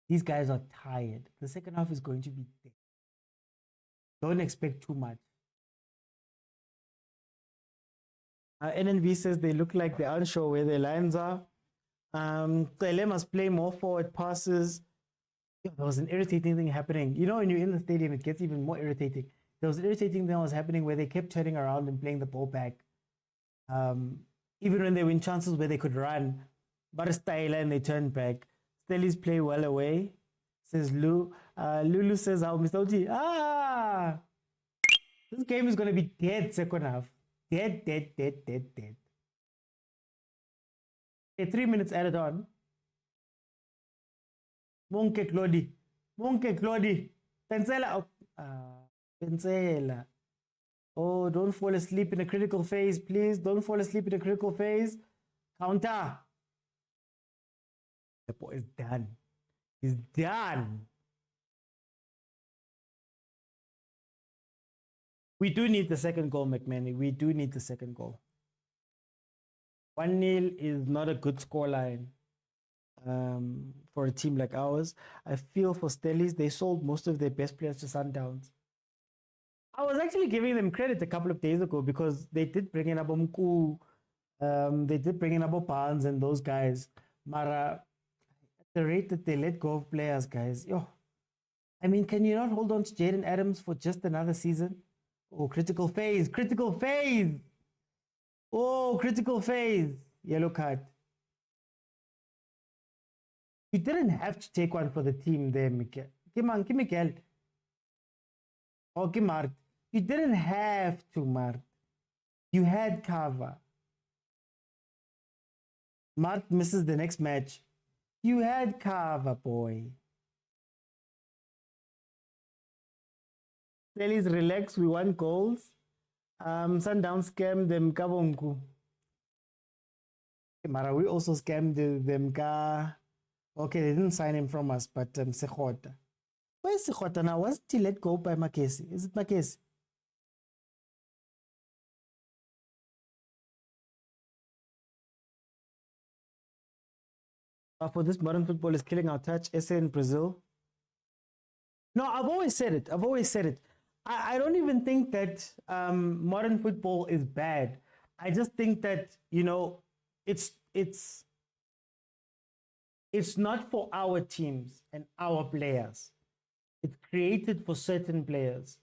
These guys are tired. The second half is going to be dead. Don't expect too much. NNV says they look like they're unsure where their lines are. Tele must play more forward passes. There was an irritating thing happening. You know, when you're in the stadium, it gets even more irritating. There was an irritating thing that was happening where they kept turning around and playing the ball back. Even when they win chances where they could run, but a style and they turn back. Stellies play well away, says Lou. Lulu says, how Mr. OG, this game is going to be dead second half. Dead. Okay, 3 minutes added on. Monke Claudi. Pensela. Pensela. Oh, don't fall asleep in a critical phase, please. Don't fall asleep in a critical phase. Counter. The boy is done. He's done. We do need the second goal, McMahon. We do need the second goal. 1-0 is not a good scoreline for a team like ours. I feel for Stellies, they sold most of their best players to Sundowns. I was actually giving them credit a couple of days ago because they did bring in Abomku, they did bring in Abo Barnes and those guys. Mara, at the rate that they let go of players, guys, I mean, can you not hold on to Jaden Adams for just another season? Oh, critical phase. Oh, critical phase. Yellow card. You didn't have to take one for the team there, Miguel. Miguel. Okay, Mark. You didn't have to, Mark. You had cover. Mark misses the next match. You had cover, boy. Please relax. We want goals. Sundowns scammed them. Kabonku. Mara, we also scammed them. Okay, they didn't sign him from us, but Sekhota. Where's Sekhota now? Was he let go by Makesi? Is it Makesi? For this, modern football is killing our touch. SA in Brazil. No, I've always said it. I don't even think that modern football is bad. I just think that, it's not for our teams and our players. It's created for certain players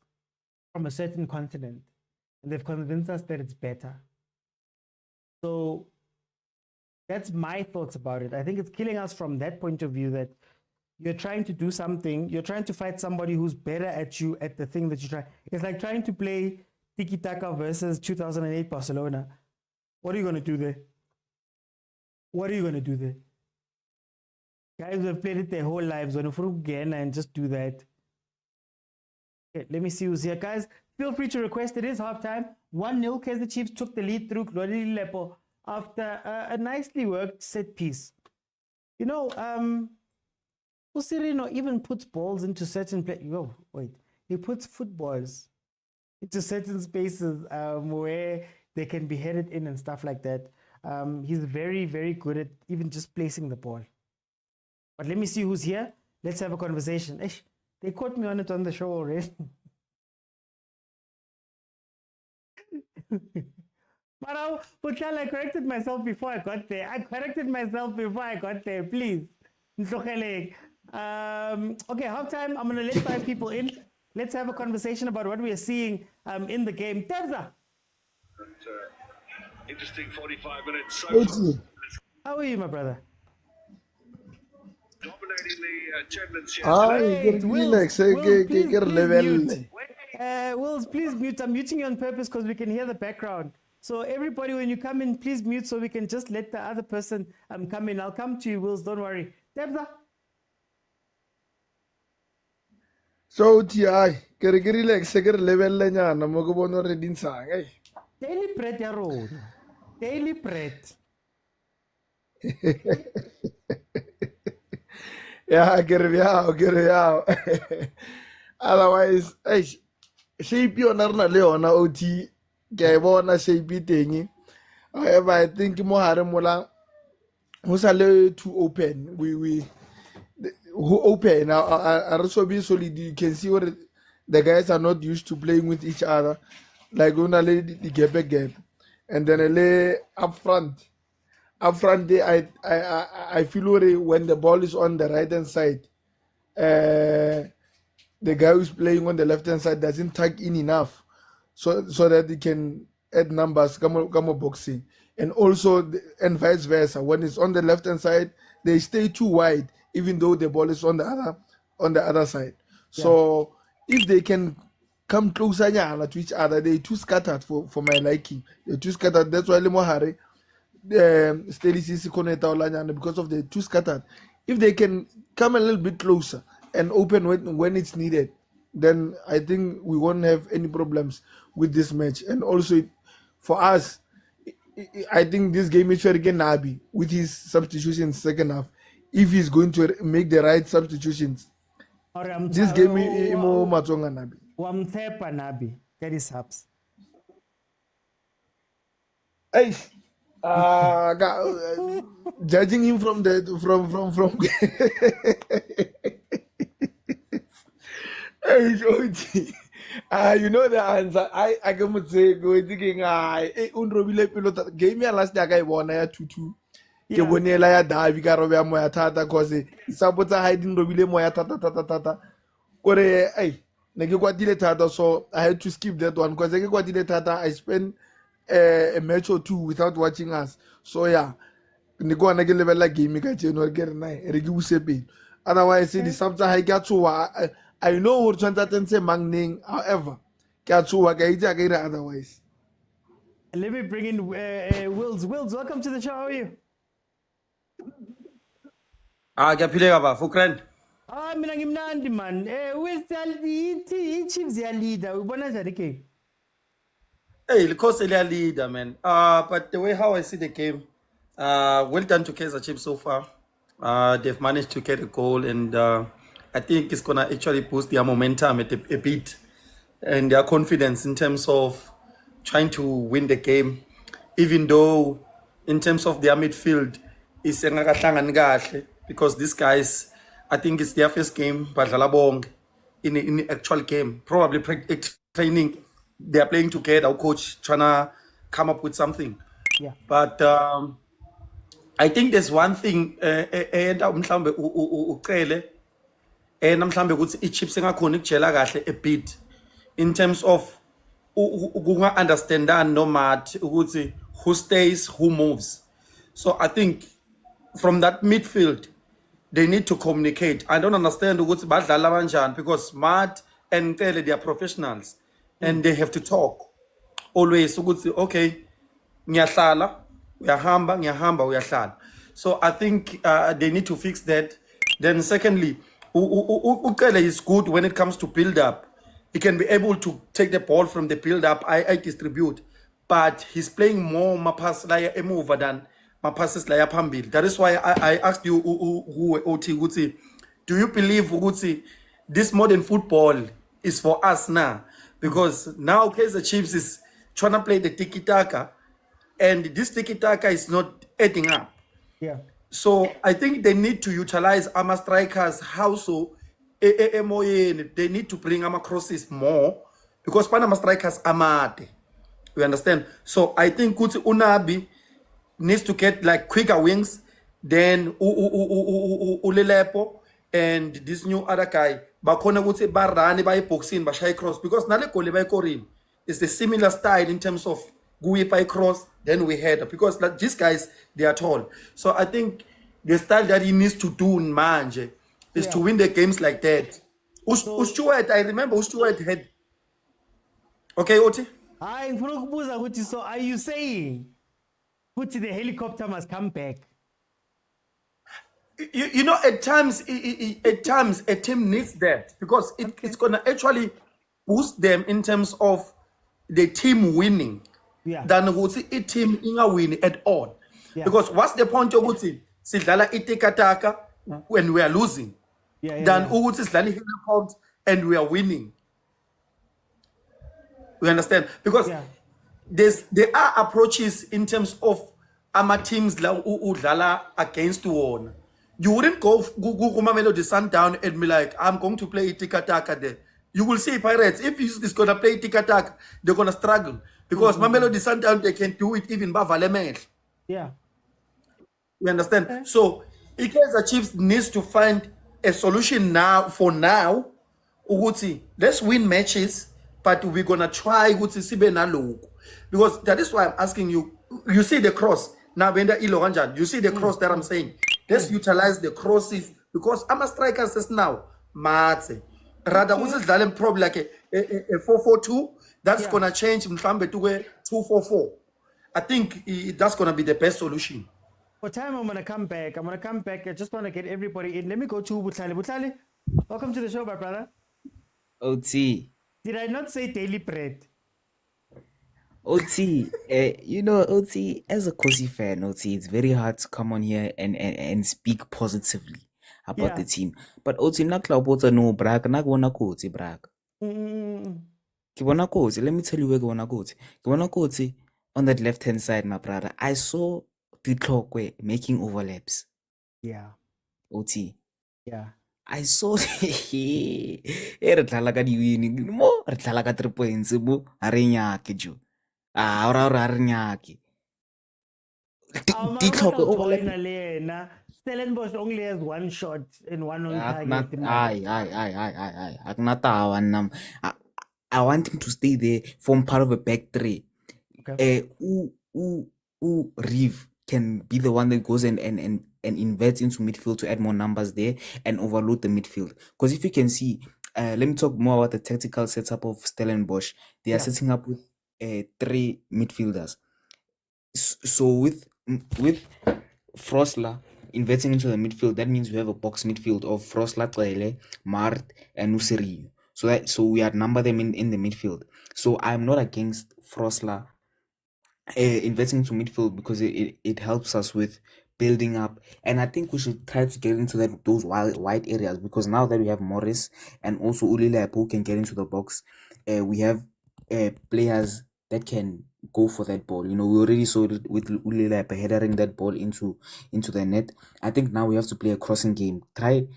from a certain continent. And they've convinced us that it's better. So that's my thoughts about it. I think it's killing us from that point of view, that you're trying to do something, you're trying to fight somebody who's better at you at the thing that you try. It's like trying to play tiki-taka versus 2008 Barcelona. What are you going to do there? Guys who have played it their whole lives, when you again and just do that. Okay, let me see who's here. Guys, feel free to request. It is halftime. 1-0. Kaizer Chiefs took the lead through Glody Lepo after a nicely worked set piece. Usirino even puts balls into certain he puts footballs into certain spaces where they can be headed in and stuff like that. He's very, very good at even just placing the ball. But let me see who's here. Let's have a conversation. They caught me on it on the show already. Marawa, I corrected myself before I got there. Please. Okay, halftime. I'm going to let 5 people in. Let's have a conversation about what we are seeing in the game. Tebza, Interesting 45 minutes so Wait, far. how are you, my brother? Dominating the championship. Wait, Wills, get level. Wills, please mute. I'm muting you on purpose because we can hear the background. So everybody, when you come in, please mute so we can just let the other person come in. I'll come to you, Wills. Don't worry. Tebza. So TI, get relax, get level lenyana mo go bona re dinsang. Hey. Daily bread ya rona. Daily bread. Yeah, get it out. Otherwise, hey, shape you na leona OT ke bona shape teng. However, I think mo hare mola ho sa le too open. We who open are so be solid. You can see what the guys are not used to playing with each other. Like only the gap, and then up front, I feel when the ball is on the right hand side, the guy who's playing on the left hand side doesn't tag in enough, so that he can add numbers, come boxing, and also and vice versa. When it's on the left hand side, they stay too wide, even though the ball is on the other side. Yeah. So if they can come closer to each other, they're too scattered for my liking. They're too scattered. That's why Lemohare because of the too scattered. If they can come a little bit closer and open when it's needed, then I think we won't have any problems with this match. And also for us, I think this game is very Nabi with his substitutions second half. If he's going to make the right substitutions, this game is more Matonga Nabi. Wamthepa Nabi, that is subs. Hey, judging him from you know the answer. I can say go thinking unrobile pelota game ya last guy bona ya 2-2 ke bonela ya Davi ka robe ya moya thata cause isapotsa hiding robile moya tata kore so I had to skip that one because I spent a match or 2 without watching us. So yeah, otherwise the something I got to I know what say mangning, however otherwise. Let me bring in Wills. Wills, welcome to the show. How are you? Fukran. Mina ngimnandi man. Where's the Chiefs ya leader? Ubona njani ke? Hey, because they are leader, man. But the way how I see the game, well done to Kaizer Chiefs so far. They've managed to get a goal, and I think it's gonna actually boost their momentum a bit and their confidence in terms of trying to win the game. Even though, in terms of their midfield, it's because these guys, I think it's their first game, but in the actual game, probably training. They are playing together. Our coach trying to come up with something. Yeah. But I think there's one thing. Chiefs a bit in terms of understand no matter who stays, who moves. So I think from that midfield, they need to communicate. I don't understand because Matt and Tele, they are professionals and they have to talk always. Okay, ngiyahlala, uyahlala. So I think they need to fix that. Then secondly, Ukele is good when it comes to build up. He can be able to take the ball from the build up, I distribute, but he's playing more mapas like a mover than passes like a pambil. That is why I asked you, Oti, do you believe this modern football is for us now? Because now Kaizer Chiefs is trying to play the tiki-taka, and this tiki-taka is not adding up. Yeah. So I think they need to utilize our strikers. How so? They need to bring our crosses more because Panama strikers are mad. You understand? So I think Kuti Unabi needs to get like quicker wings than Ulilepo and this new other guy. Bakona would say Barani by boxing, by shy cross, because Naleko by Korin is the similar style in terms of Gui by cross, then we head because like, these guys they are tall. So I think the style that he needs to do in Manje is to win the games like that. Ustuet, I remember Ustuet had. Okay, Oti? So are you saying the helicopter must come back? You know, at times a team needs that because it's gonna actually boost them in terms of the team winning. Than a team in a win at all. Because what's the point of Uti? Sidala itikataka when we are losing. Than Uti Sidali helicopter and we are winning. We understand? Because there are approaches in terms of ama teams la udlala against one. You wouldn't go Mamelodi Sundowns and be like, I'm going to play Tikataka there. You will see Pirates, if he's going to play Tikataka, they're going to struggle. Because Mamelodi Sundowns, they can do it even by Valemel. Yeah. You understand? So, Kaizer Chiefs needs to find a solution now, for now. Uguti, let's win matches, but we're going to try Uguti Sibe na logo. Because that is why I'm asking you, you see the cross. Now, you see the cross that I'm saying. Let's utilize the crosses because I'm a striker says now. Matse. Rather, who's this probably like a 4-4-2? That's gonna change Mfambe to a 2-4-4. I think that's gonna be the best solution. For time, I'm gonna come back. I just want to get everybody in. Let me go to Butale. Butale, welcome to the show, my brother. OT. Did I not say daily bread? OT, you know, OT, as a Kosi fan, OT, it's very hard to come on here and speak positively about the team. But OT, na klabota no brag, na gwana koti brag. Kibona koti, let me tell you where gwana koti. Kibona koti, on that left-hand side, my brother, I saw Pitlokwe making overlaps. Yeah. OT. Yeah. I saw re tlala ka diwini mo re tlala ka 3 points mo a re nyake jo. Ora re nyake. Stellenbosch only has one shot and one on target. I want him to stay there, form part of a back three. Okay. Reeve can be the one that goes and inverts into midfield to add more numbers there and overload the midfield. Because if you can see, let me talk more about the tactical setup of Stellenbosch. They are setting up with 3 midfielders. So with Frosler inverting into the midfield, that means we have a box midfield of Frosler, Tsele, Mart, and Usiri. So we outnumber them in the midfield. So I'm not against Frosler investing into midfield because it helps us with building up, and I think we should try to get into those wide areas because now that we have Morris and also Ulilepo who can get into the box, we have players that can go for that ball. You know, we already saw it with Ulilepo headering that ball into the net. I think now we have to play a crossing game. Try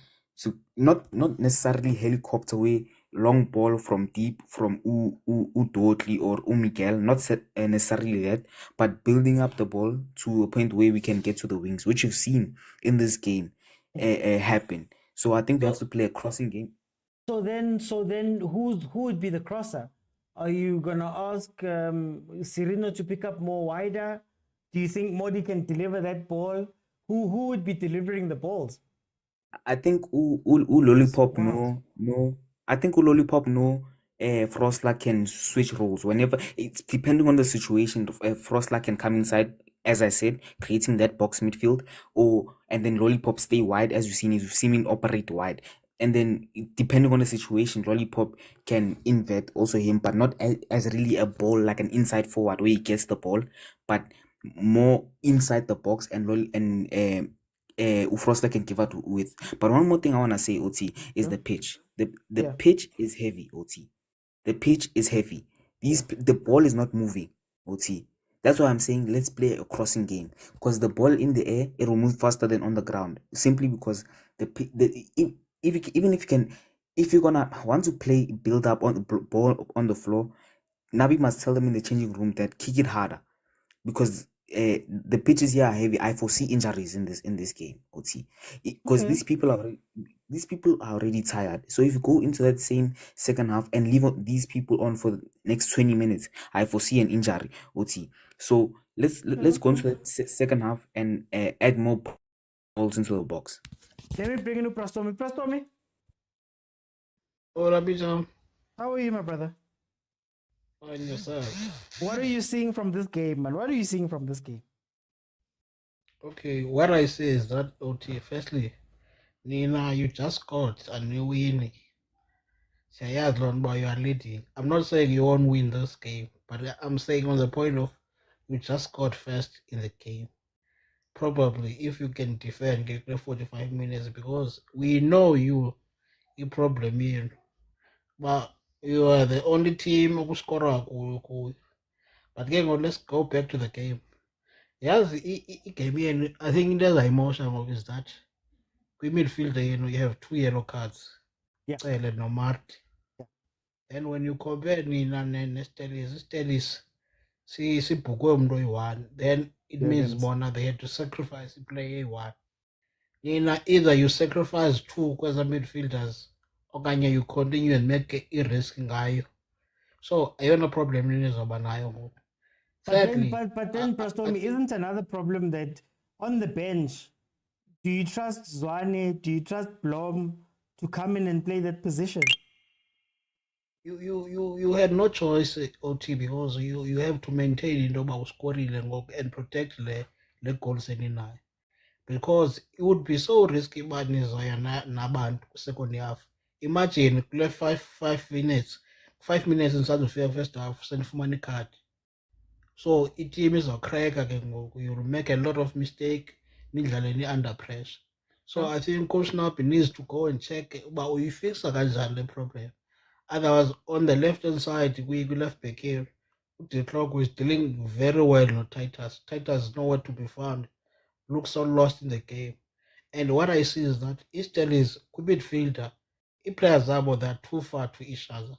to not necessarily helicopter away long ball from deep from Udotli or Miguel, not necessarily that, but building up the ball to a point where we can get to the wings, which you've seen in this game happen. So I think we have to play a crossing game. So then who would be the crosser? Are you gonna ask Cirino to pick up more wider? Do you think Modi can deliver that ball? Who would be delivering the balls? I think Lollipop no. I think Lollipop no. Frosler can switch roles whenever it's depending on the situation. Frosler can come inside, as I said, creating that box midfield, and then Lollipop stay wide, as you've seen him operate wide. And then depending on the situation, Lollipop can invert also him, but not as really a ball like an inside forward where he gets the ball, but more inside the box and Frosler can give out with. But one more thing I want to say, OT, is the pitch. The pitch is heavy, OT. The pitch is heavy. The ball is not moving, OT. That's why I'm saying let's play a crossing game, because the ball in the air, it will move faster than on the ground, simply because if you're gonna want to play build up on the ball on the floor, Nabi must tell them in the changing room that kick it harder, because the pitches here are heavy. I foresee injuries in this game, OT, because these people are already tired. So if you go into that same second half and leave these people on for the next 20 minutes, I foresee an injury, OT. So let's go into the second half and add more balls into the box. Let me bring in Prastomi. Prastomi, Hola, Pitso. how are you, my brother? Fine yourself. What are you seeing from this game, man? What are you seeing from this game? Okay, what I say is that OT, firstly, Nina, you just scored and you win. Siyazi loo nto uba you are leading. I'm not saying you won't win this game, but I'm saying on the point of you just scored first in the game. Probably if you can defend, get the 45 minutes, because we know you problem here. But you are the only team who scored. But again, let's go back to the game. Yes, game here, I think there's emotion of is that we midfielder, you have 2 yellow cards. Yeah. No Mart. Yeah. And when you compare Nina and Stellis, see Bukwe umntu one, then it means Bona they had to sacrifice play one. Nina, either you sacrifice 2 kweza midfielders, okanye you continue and make a risk ngayo. So ayona problem nizoba nayo ngoku. Thirdly, But then Prastomi, isn't another problem that on the bench, do you trust Tshwane? Do you trust Blom to come in and play that position? You had no choice, OT, because you have to maintain into about scoring and protect the goals eninayo. Because it would be so risky uba nizoya nabantu second half. Imagine kule 5 minutes, 5 minutes inside the first half, senifumana card. So team is a cracker, you'll make a lot of mistake, nidlale under pressure. So I think Coach Napi needs to go and check about we fix the problem. Otherwise, on the left hand side, we left back here. The clock was dealing very well with Titus. Titus is nowhere to be found. Looks so lost in the game. And what I see is that Eastern is good midfielder. He players are they're too far to each other.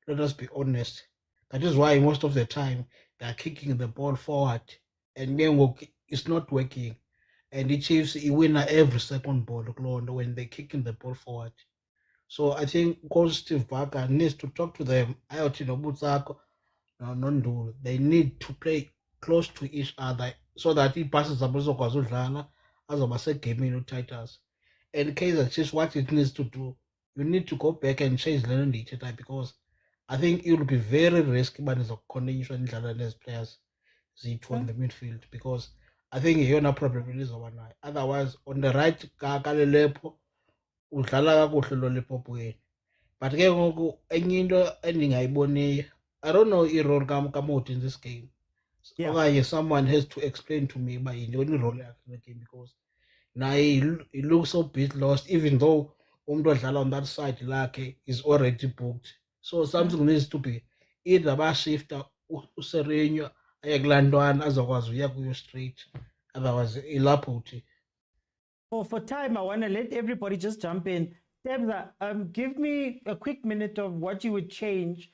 Let us be honest. That is why most of the time they are kicking the ball forward, and then it's not working. And the Chiefs win every second ball when they're kicking the ball forward. So I think Coach Steve Barker needs to talk to them. They need to play close to each other so that he passes a game in Titus. And Kaizer Chiefs, what it needs to do, you need to go back and change Lennon data, because I think it will be very risky but it's a condition as players on the midfield, because I think you're not probably is overnight. Otherwise, on the right, Kakalepo, udlala kakuhle lollipop wena. But ke ngoku enye into endingayiboniyo, I don't know i-role kaMotaung in this game. Okanye someone has to explain to me uba yintoni i-role yakhe in the game, because naye he looks so bit lost, even though umuntu odlala on that side lakhe is already booked. So something needs to be either bashifta uSerenyo aye kulaa ntwana azokwazi uya kuyo straight, otherwise ilapho uthi. For time, I want to let everybody just jump in. Tebza, give me a quick minute of what you would change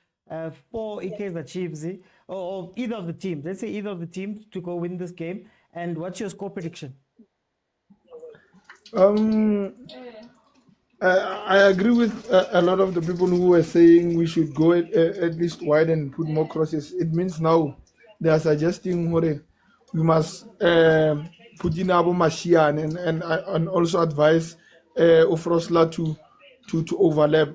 for Kaizer Chiefs, or either of the teams. Let's say either of the teams to go win this game. And what's your score prediction? I agree with a lot of the people who were saying we should go at least wide and put more crosses. It means now they are suggesting we must put in Abu Mashian and also advise Ofrosla to overlap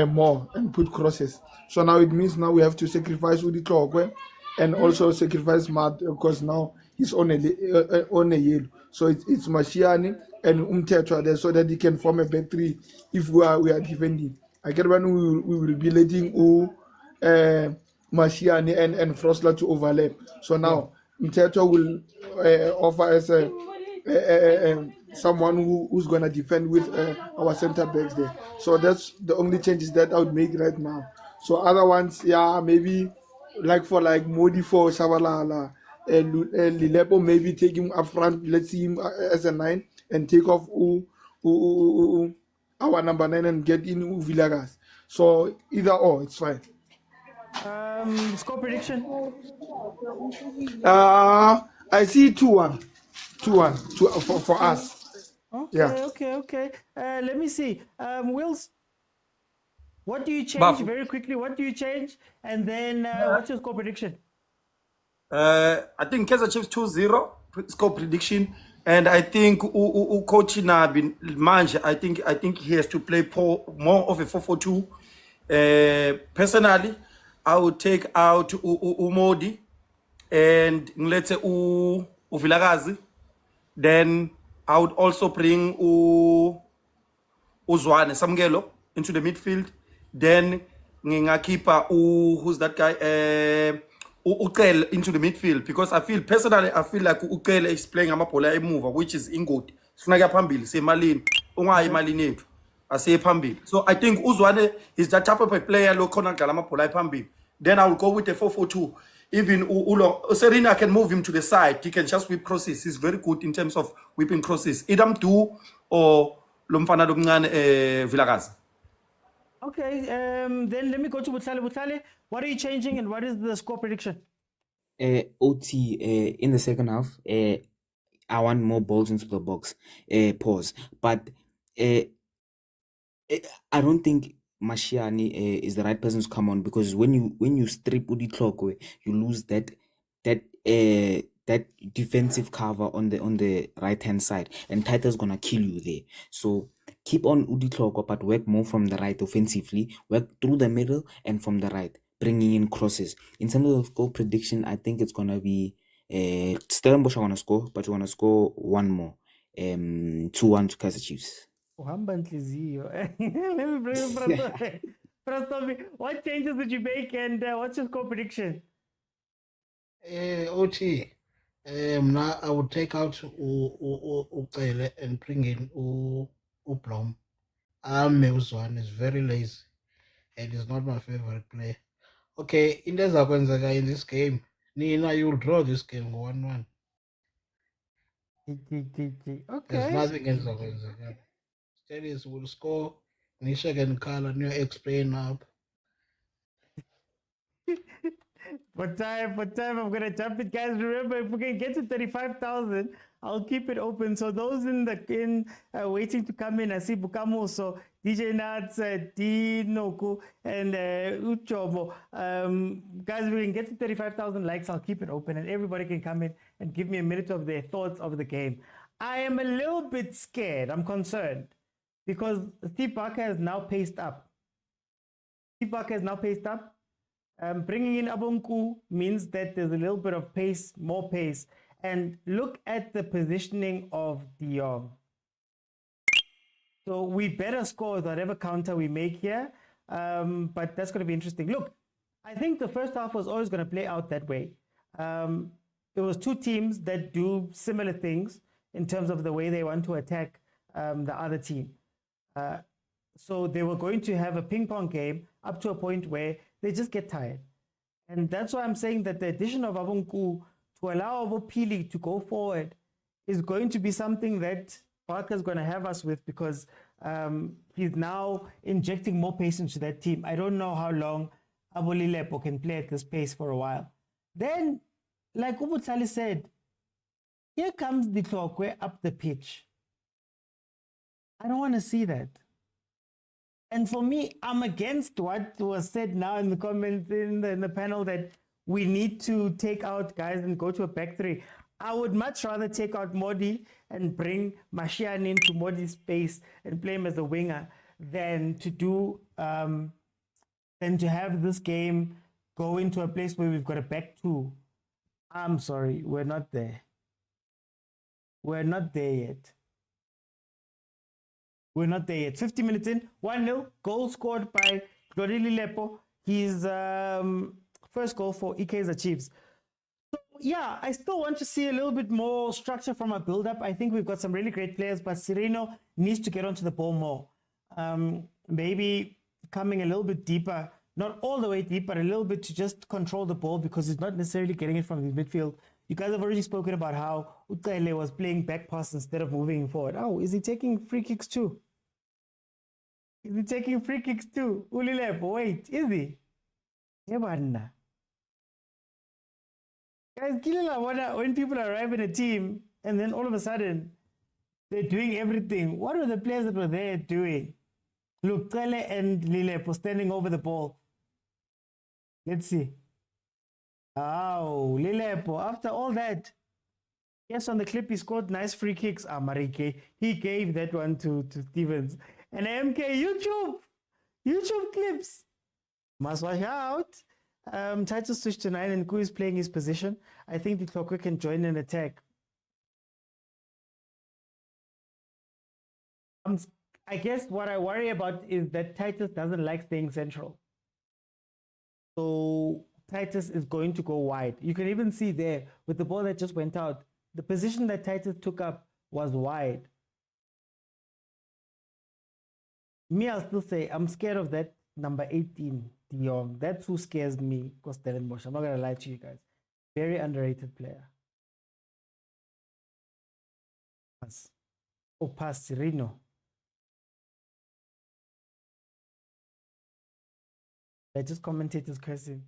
more and put crosses. So now it means now we have to sacrifice Udi Klokwe and also sacrifice Matt, because now he's on a yellow. So it's Mashiani and Umtetwa there, so that he can form a back three if we are defending. I get when we will be letting Mashiani and Frosla to overlap. So now Umtetwa will offer us someone who's gonna defend with our center backs there. So that's the only changes that I would make right now. So other ones, maybe like Modi for Shabalala and Lilepo, maybe take him up front. Let's see him as a 9 and take off our number 9 and get in Vilakazi. So either or, it's fine. Score prediction. I see 2-1. 2-1 for us. Okay, Yeah. okay. Let me see. Wills, what do you change Buff. very quickly? What do you change? And then what's your score prediction? I think Kaizer Chiefs 2-0 score prediction, and I think coach Nabi Manje. I think he has to play more of a 4-4-2. Personally, I would take out Umodi and let's say Vilakazi. Then I would also bring Uzwane Samgelo into the midfield. Then ngingakhipha who's that guy? Ucele into the midfield, because I feel like Ucele is playing amabhola emuva, which is ingoti. Sifuna kuya phambili semalini. Ungayi emalini yethu. Asiye phambili. So I think Uzwane is that type of a player lo khona kudlala amabhola ephambili. Then I will go with a 4-4-2. Even Serena can move him to the side. He can just whip crosses. He's very good in terms of whipping crosses. Either Mdu or Lomfana Domngan Vilakazi. Okay, then let me go to Butale. Butale, what are you changing and what is the score prediction? OT, in the second half, I want more balls into the box. Pause. But I don't think Mashiane is the right person to come on, because when you strip Udi Tlokwe, you lose that defensive cover on the right hand side, and Tita's gonna kill you there. So keep on Udi Tlokwe, but work more from the right offensively. Work through the middle and from the right, bringing in crosses. In terms of score prediction, I think it's gonna be Stellenbosch are gonna score, but you wanna score one more. 2-1 to Kaizer Chiefs. Let me bring it. What changes did you make and what's your score prediction? OT, now I would take out Ucele and bring in Ublom. Uzwane is very lazy and is not my favorite player. Okay, in this game, Nina, you'll draw this game 1-1. Okay. There's nothing else. Steadies will score. Nisha can call a new explain up. For time, I'm gonna jump it, guys. Remember, if we can get to 35,000, I'll keep it open. So those in waiting to come in, I see Bukamo, so DJ Nats, D Noku, and Uchobo. Guys, we can get to 35,000 likes. I'll keep it open, and everybody can come in and give me a minute of their thoughts of the game. I am a little bit scared. I'm concerned because Steve Barker has now paced up. Bringing in Abonku means that there's a little bit of pace, more pace. And look at the positioning of De Jong. So we better score whatever counter we make here. But that's going to be interesting. Look, I think the first half was always going to play out that way. It was two teams that do similar things in terms of the way they want to attack the other team. So they were going to have a ping-pong game up to a point where they just get tired. And that's why I'm saying that the addition of Abonku to allow Abopili to go forward is going to be something that Barker's going to have us with, because he's now injecting more pace into that team. I don't know how long Abolilepo can play at this pace for a while. Then, like Ubutali said, here comes the Tlokwe up the pitch. I don't want to see that. And for me, I'm against what was said now in the comments in the panel that we need to take out guys and go to a back three. I would much rather take out Modi and bring Mashiane into Modi's space and play him as a winger than to do than to have this game go into a place where we've got a back two. I'm sorry, we're not there. We're not there yet. 50 minutes in, 1-0, goal scored by Jordaan Milford. His first goal for Kaizer Chiefs. So, yeah, I still want to see a little bit more structure from our build-up. I think we've got some really great players, but Sereno needs to get onto the ball more. Maybe coming a little bit deeper, not all the way deep, but a little bit to just control the ball, because he's not necessarily getting it from the midfield. You guys have already spoken about how Ucele was playing back pass instead of moving forward. Oh, is he taking free kicks too? Ulilepo, wait, is he? Yeah, man. Guys, when people arrive in a team and then all of a sudden they're doing everything. What were the players that were there doing? Look, Tele and Lilepo standing over the ball. Let's see. Oh, Lilepo, after all that, yes, on the clip he scored nice free kicks. Marike, he gave that one to Stevens. And MK, YouTube clips. Must watch out. Titus switched to 9 and Ku is playing his position. I think the Tlokwe can join an attack. I guess what I worry about is that Titus doesn't like staying central. So Titus is going to go wide. You can even see there with the ball that just went out, the position that Titus took up was wide. Me, I'll still say I'm scared of that number 18, De Jong. That's who scares me, Stellenbosch. I'm not going to lie to you guys. Very underrated player. Pass, Rino. I just commentators cursing.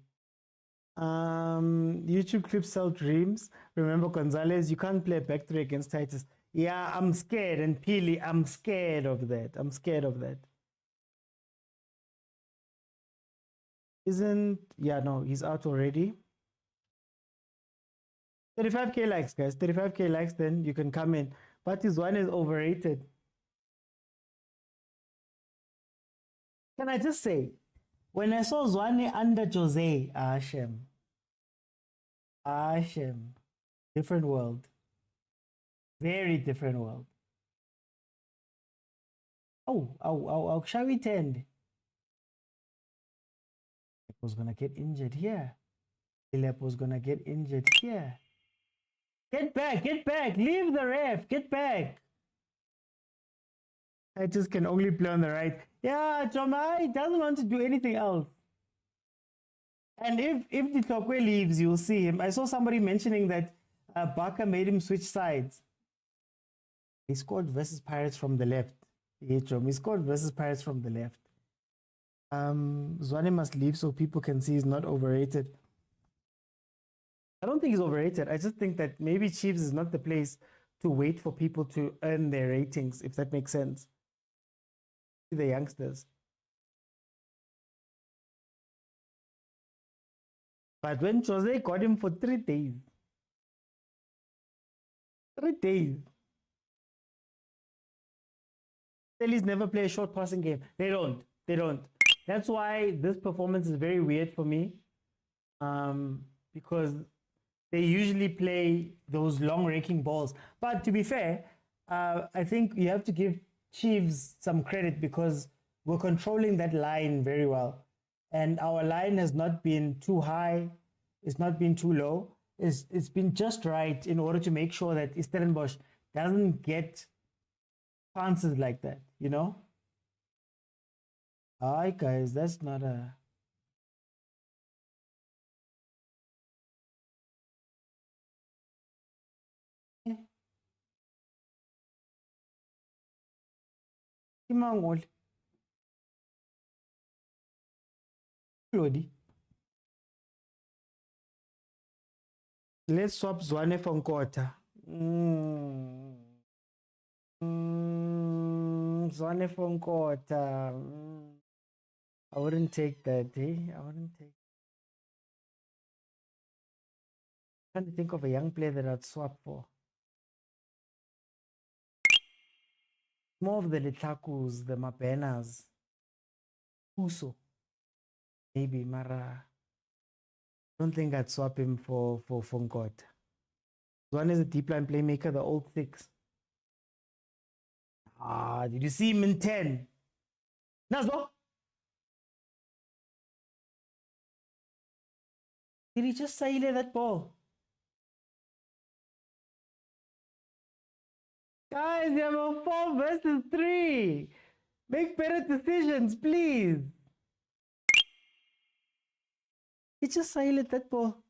YouTube clips sell dreams. Remember Gonzalez, you can't play back three against Titus. Yeah, I'm scared. And Pili, I'm scared of that. I'm scared of that. No, he's out already. 35k likes, guys. 35k likes, then you can come in. But his one is overrated. Can I just say, when I saw Zwane under Jose, Hashem, different world. Very different world. Oh, shall we tend? Was gonna get injured here. Philip was gonna get injured here. Get back, leave the ref, get back. I just can only play on the right. Yeah, Jomai doesn't want to do anything else. And if the Tlokwe leaves, you'll see him. I saw somebody mentioning that Baka made him switch sides. He scored versus Pirates from the left. He scored versus Pirates from the left. Zwane must leave so people can see he's not overrated. I don't think he's overrated. I just think that maybe Chiefs is not the place to wait for people to earn their ratings, if that makes sense. The youngsters. But when Jose got him for 3 days, 3 days. Phillies never play a short passing game. They don't. That's why this performance is very weird for me. Because they usually play those long raking balls. But to be fair, I think you have to give Chiefs some credit because we're controlling that line very well. And our line has not been too high. It's not been too low. It's been just right in order to make sure that Stellenbosch doesn't get chances like that, you know? Alright, guys, that's not a... Lodi. Let's swap Zwane for Nkota. Zwane for Nkota. I wouldn't take that, eh? I wouldn't take. I'm trying to think of a young player that I'd swap for. More of the Litakus, the Mabenas. Uso. Maybe Mara. I don't think I'd swap him for Nkota. One is a deep line playmaker, the old 6. Did you see him in 10? Nazo? Did he just sail that ball? Guys, you have a 4 versus 3. Make better decisions, please. He just sailed that ball.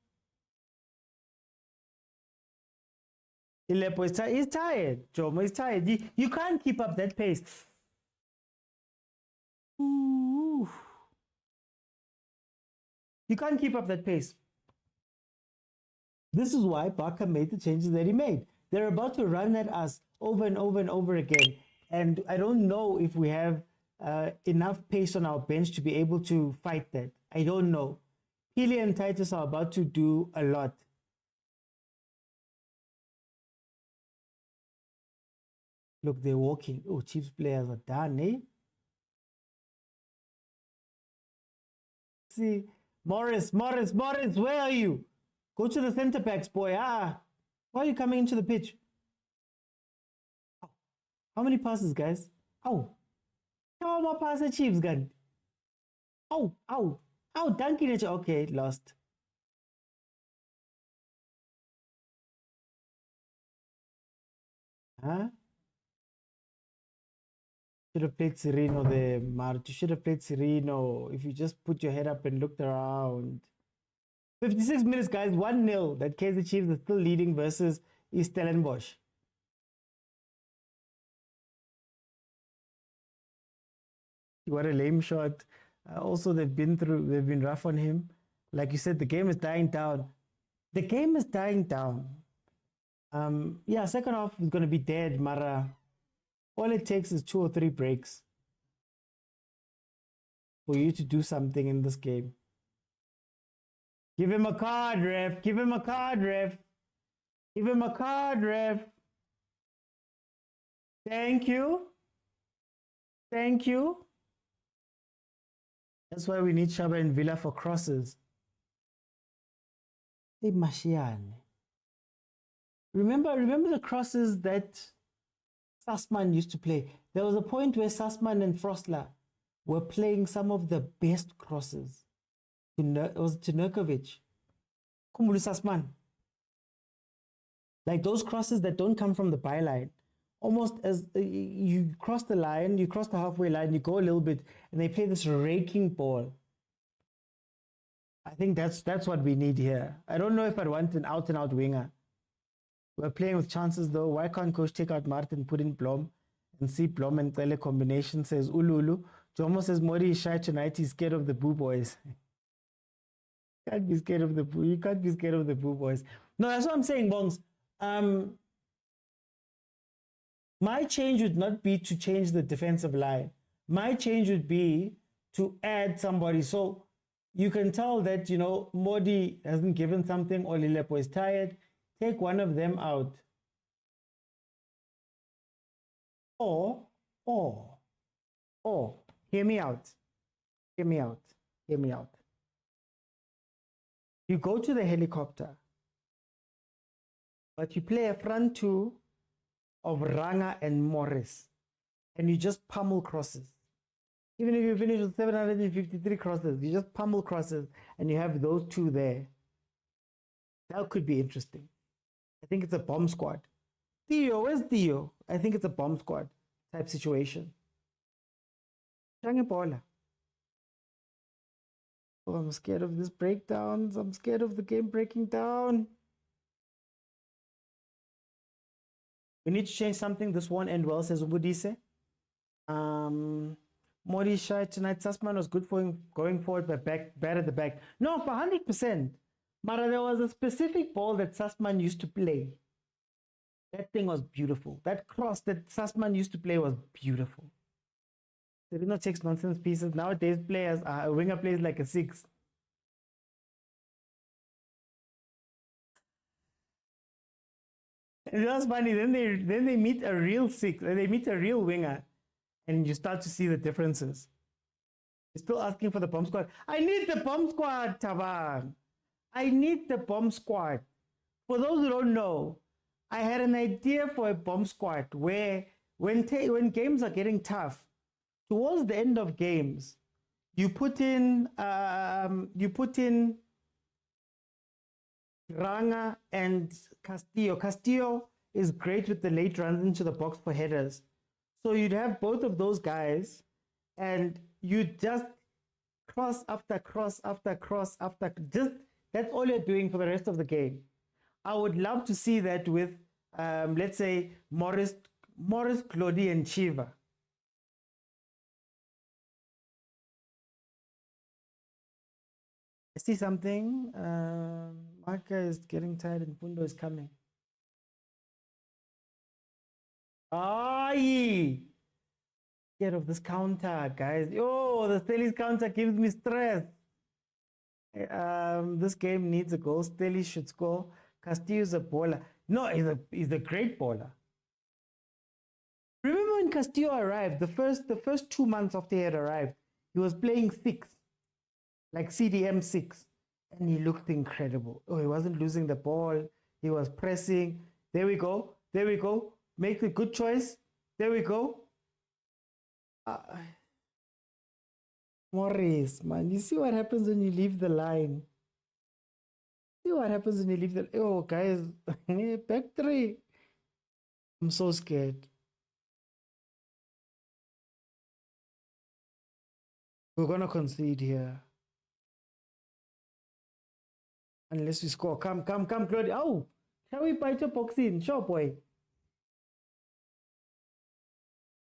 He's tired. Jomo is tired. You can't keep up that pace. Ooh. You can't keep up that pace. This is why Barca made the changes that he made. They're about to run at us over and over and over again. And I don't know if we have enough pace on our bench to be able to fight that. I don't know. Healy and Titus are about to do a lot. Look, they're walking. Oh, Chiefs players are done, eh? See, Morris, where are you? Go to the center backs, boy. Why are you coming into the pitch? How many passes, guys? How more passes Chiefs gun? Dunking it. Okay, lost. Should have played Sereno there, Mart. You should have played Sereno if you just put your head up and looked around. 56 minutes, guys. 1-0. That Kaizer Chiefs is still leading versus Stellenbosch. What a lame shot. Also, they've been rough on him. Like you said, the game is dying down. The game is dying down. Yeah, second half is going to be dead, Mara. All it takes is 2 or 3 breaks for you to do something in this game. Give him a card, ref. Give him a card, ref. Give him a card, ref. Thank you. Thank you. That's why we need Shaba and Villa for crosses. Hey, Mashiane. Remember the crosses that Sassman used to play. There was a point where Sassman and Frosler were playing some of the best crosses. It was to Nurkovic. Kumulu Sassman. Like those crosses that don't come from the byline. Almost as you cross the line, you cross the halfway line, you go a little bit, and they play this raking ball. I think that's what we need here. I don't know if I'd want an out-and-out winger. We're playing with chances though. Why can't coach take out Martin, put in Blom, and see Blom and Tele combination? Says Ululu. Jomo says Mori is shy tonight. He's scared of the Boo Boys. Can't be scared of the Boo. You can't be scared of the Boo Boys. No, that's what I'm saying, Bongs. My change would not be to change the defensive line. My change would be to add somebody. So you can tell that, you know, Modi hasn't given something, or Lilepo is tired. Take one of them out. Or, hear me out. Hear me out. Hear me out. You go to the helicopter, but you play a front two of Ranga and Morris, and you just pummel crosses. Even if you finish with 753 crosses, you just pummel crosses, and you have those two there. That could be interesting. I think it's a bomb squad. Theo, where's Theo? I think it's a bomb squad type situation. Oh, I'm scared of this breakdowns. I'm scared of the game breaking down. We need to change something. This won't end well, says Ubudise. Modi shy tonight. Sassman was good for going forward, but bad at the back. No, for 100%. Mara, there was a specific ball that Sassman used to play. That thing was beautiful. That cross that Sassman used to play was beautiful. Sereno takes nonsense pieces. Nowadays, players a winger plays like a 6. And that's funny. Then they meet a real 6. They meet a real winger, and you start to see the differences. You're still asking for the bomb squad. I need the bomb squad, Tabang. I need the bomb squad. For those who don't know, I had an idea for a bomb squad where when games are getting tough, towards the end of games, you put in Ranga and Castillo. Castillo is great with the late runs into the box for headers. So you'd have both of those guys, and you just cross after cross after cross after just. That's all you're doing for the rest of the game. I would love to see that with, let's say, Morris, Claudie, and Chiva. I see something. Marca is getting tired and Fundo is coming. Aye! Scared of this counter, guys. Yo, the Stellies counter gives me stress. This game needs a goal. Stellies should score. Castillo's a baller. No, he's a great baller. Remember when Castillo arrived, the first 2 months after he had arrived, he was playing 6, like CDM 6, and he looked incredible. Oh, he wasn't losing the ball. He was pressing. There we go. There we go. Make the good choice. There we go. Morris, man, you see what happens when you leave the line. See what happens when you leave the... Oh, guys, back 3. I'm so scared. We're going to concede here. Unless we score. Come, Claudia. Oh, shall we bite your box in? Sure, boy.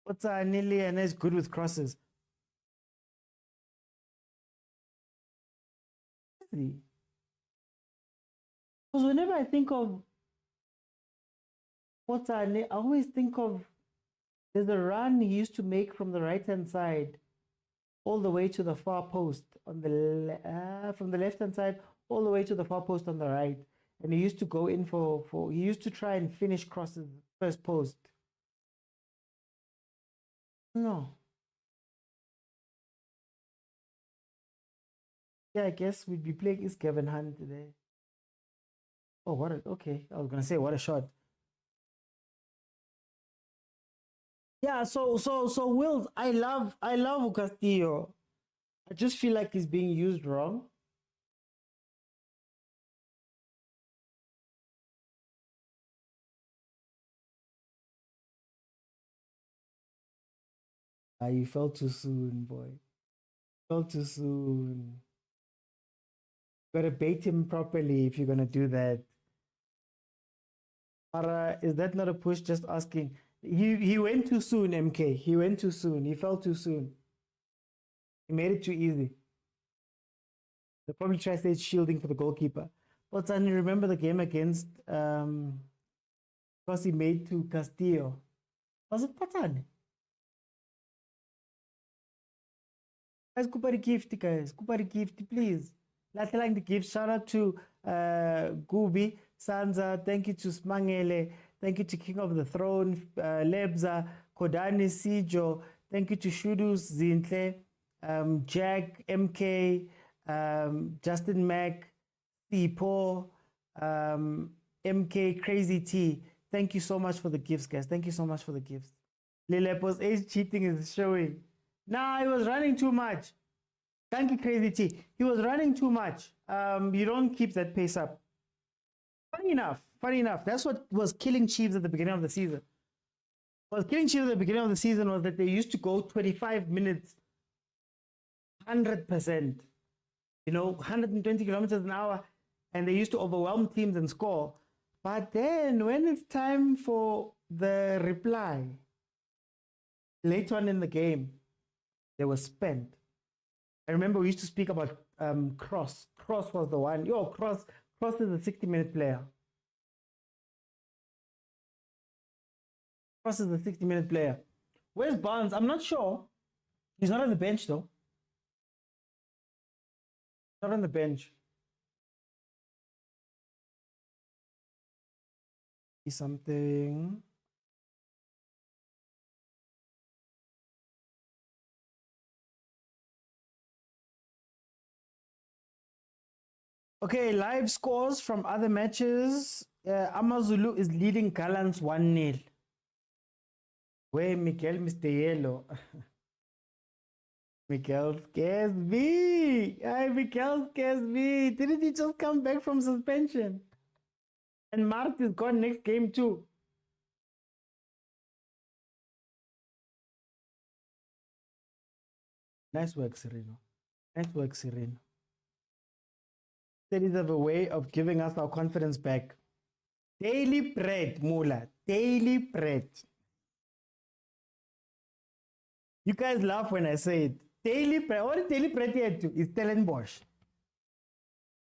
What's Nili and is good with crosses. Because whenever I think of what's I always think of there's a run he used to make from the right hand side all the way to the far post on the from the left hand side all the way to the far post on the right, and he used to go in for he used to try and finish crosses first post. No. Yeah, I guess we'd be playing is Gavin Hunt today. Oh, what a, okay. I was gonna say what a shot. Yeah, so Wills, I love Castillo. I just feel like he's being used wrong. You fell too soon, boy. Fell too soon. Gotta bait him properly if you're gonna do that. Mara, is that not a push? Just asking. He went too soon, MK. He went too soon. He fell too soon. He made it too easy. They'll probably try to say it's shielding for the goalkeeper. But then you remember the game against because he made to Castillo. Was it Patani? Guys, Kupari gift, guys. Kupari gift, please. Let's like the gift. Shout out to Gubi, Sanza. Thank you to Smangele. Thank you to King of the Throne, Lebza, Kodani, Sijo. Thank you to Shudus, Zintle, Jack, MK, Justin Mac, Sipo, MK, Crazy T. Thank you so much for the gifts, guys. Thank you so much for the gifts. Lilepo's age cheating is showing. Nah, he was running too much. Thank you, Crazy T. He was running too much. You don't keep that pace up. Funny enough, that's what was killing Chiefs at the beginning of the season. What was killing Chiefs at the beginning of the season was that they used to go 25 minutes, 100%, 120 kilometers an hour, and they used to overwhelm teams and score. But then when it's time for the reply, later on in the game, they were spent. I remember we used to speak about Cross. Cross was the one. Cross is a 60-minute player. Cross is a 60-minute player. Where's Barnes? I'm not sure. He's not on the bench, though. Not on the bench. See something. Okay, live scores from other matches. Amazulu is leading Gallants 1-0. Where Miguel Mr. Yellow. Miguel scares me. Miguel scares me. Didn't he just come back from suspension? And Mart is gone next game too. Nice work, Sereno. Nice work, Sereno. Cities have a way of giving us our confidence back. Daily bread, Mula. Daily bread. You guys laugh when I say it. Daily bread. What is daily bread here to? It's Stellenbosch.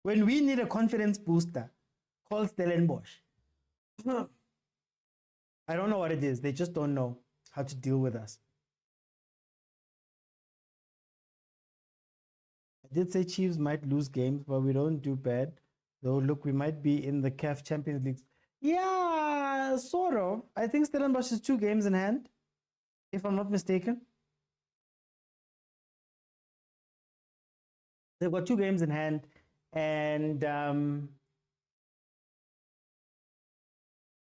When we need a confidence booster, call Stellenbosch. I don't know what it is. They just don't know how to deal with us. I did say Chiefs might lose games, but we don't do bad. Though, look, we might be in the CAF Champions League. Yeah, sort of. I think Stellenbosch has 2 games in hand, if I'm not mistaken. They've got 2 games in hand, and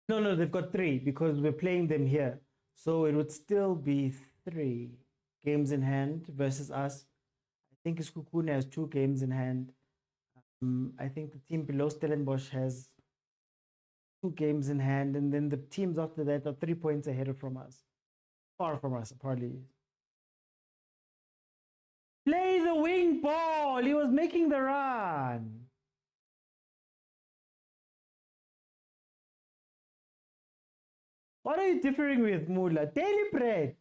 no, they've got 3 because we're playing them here. So it would still be 3 games in hand versus us. I think Iskukune has 2 games in hand. I think the team below Stellenbosch has 2 games in hand, and then the teams after that are 3 points ahead from us. Far from us, apparently. Play the wing ball. He was making the run. What are you differing with, Mula? Daily bread.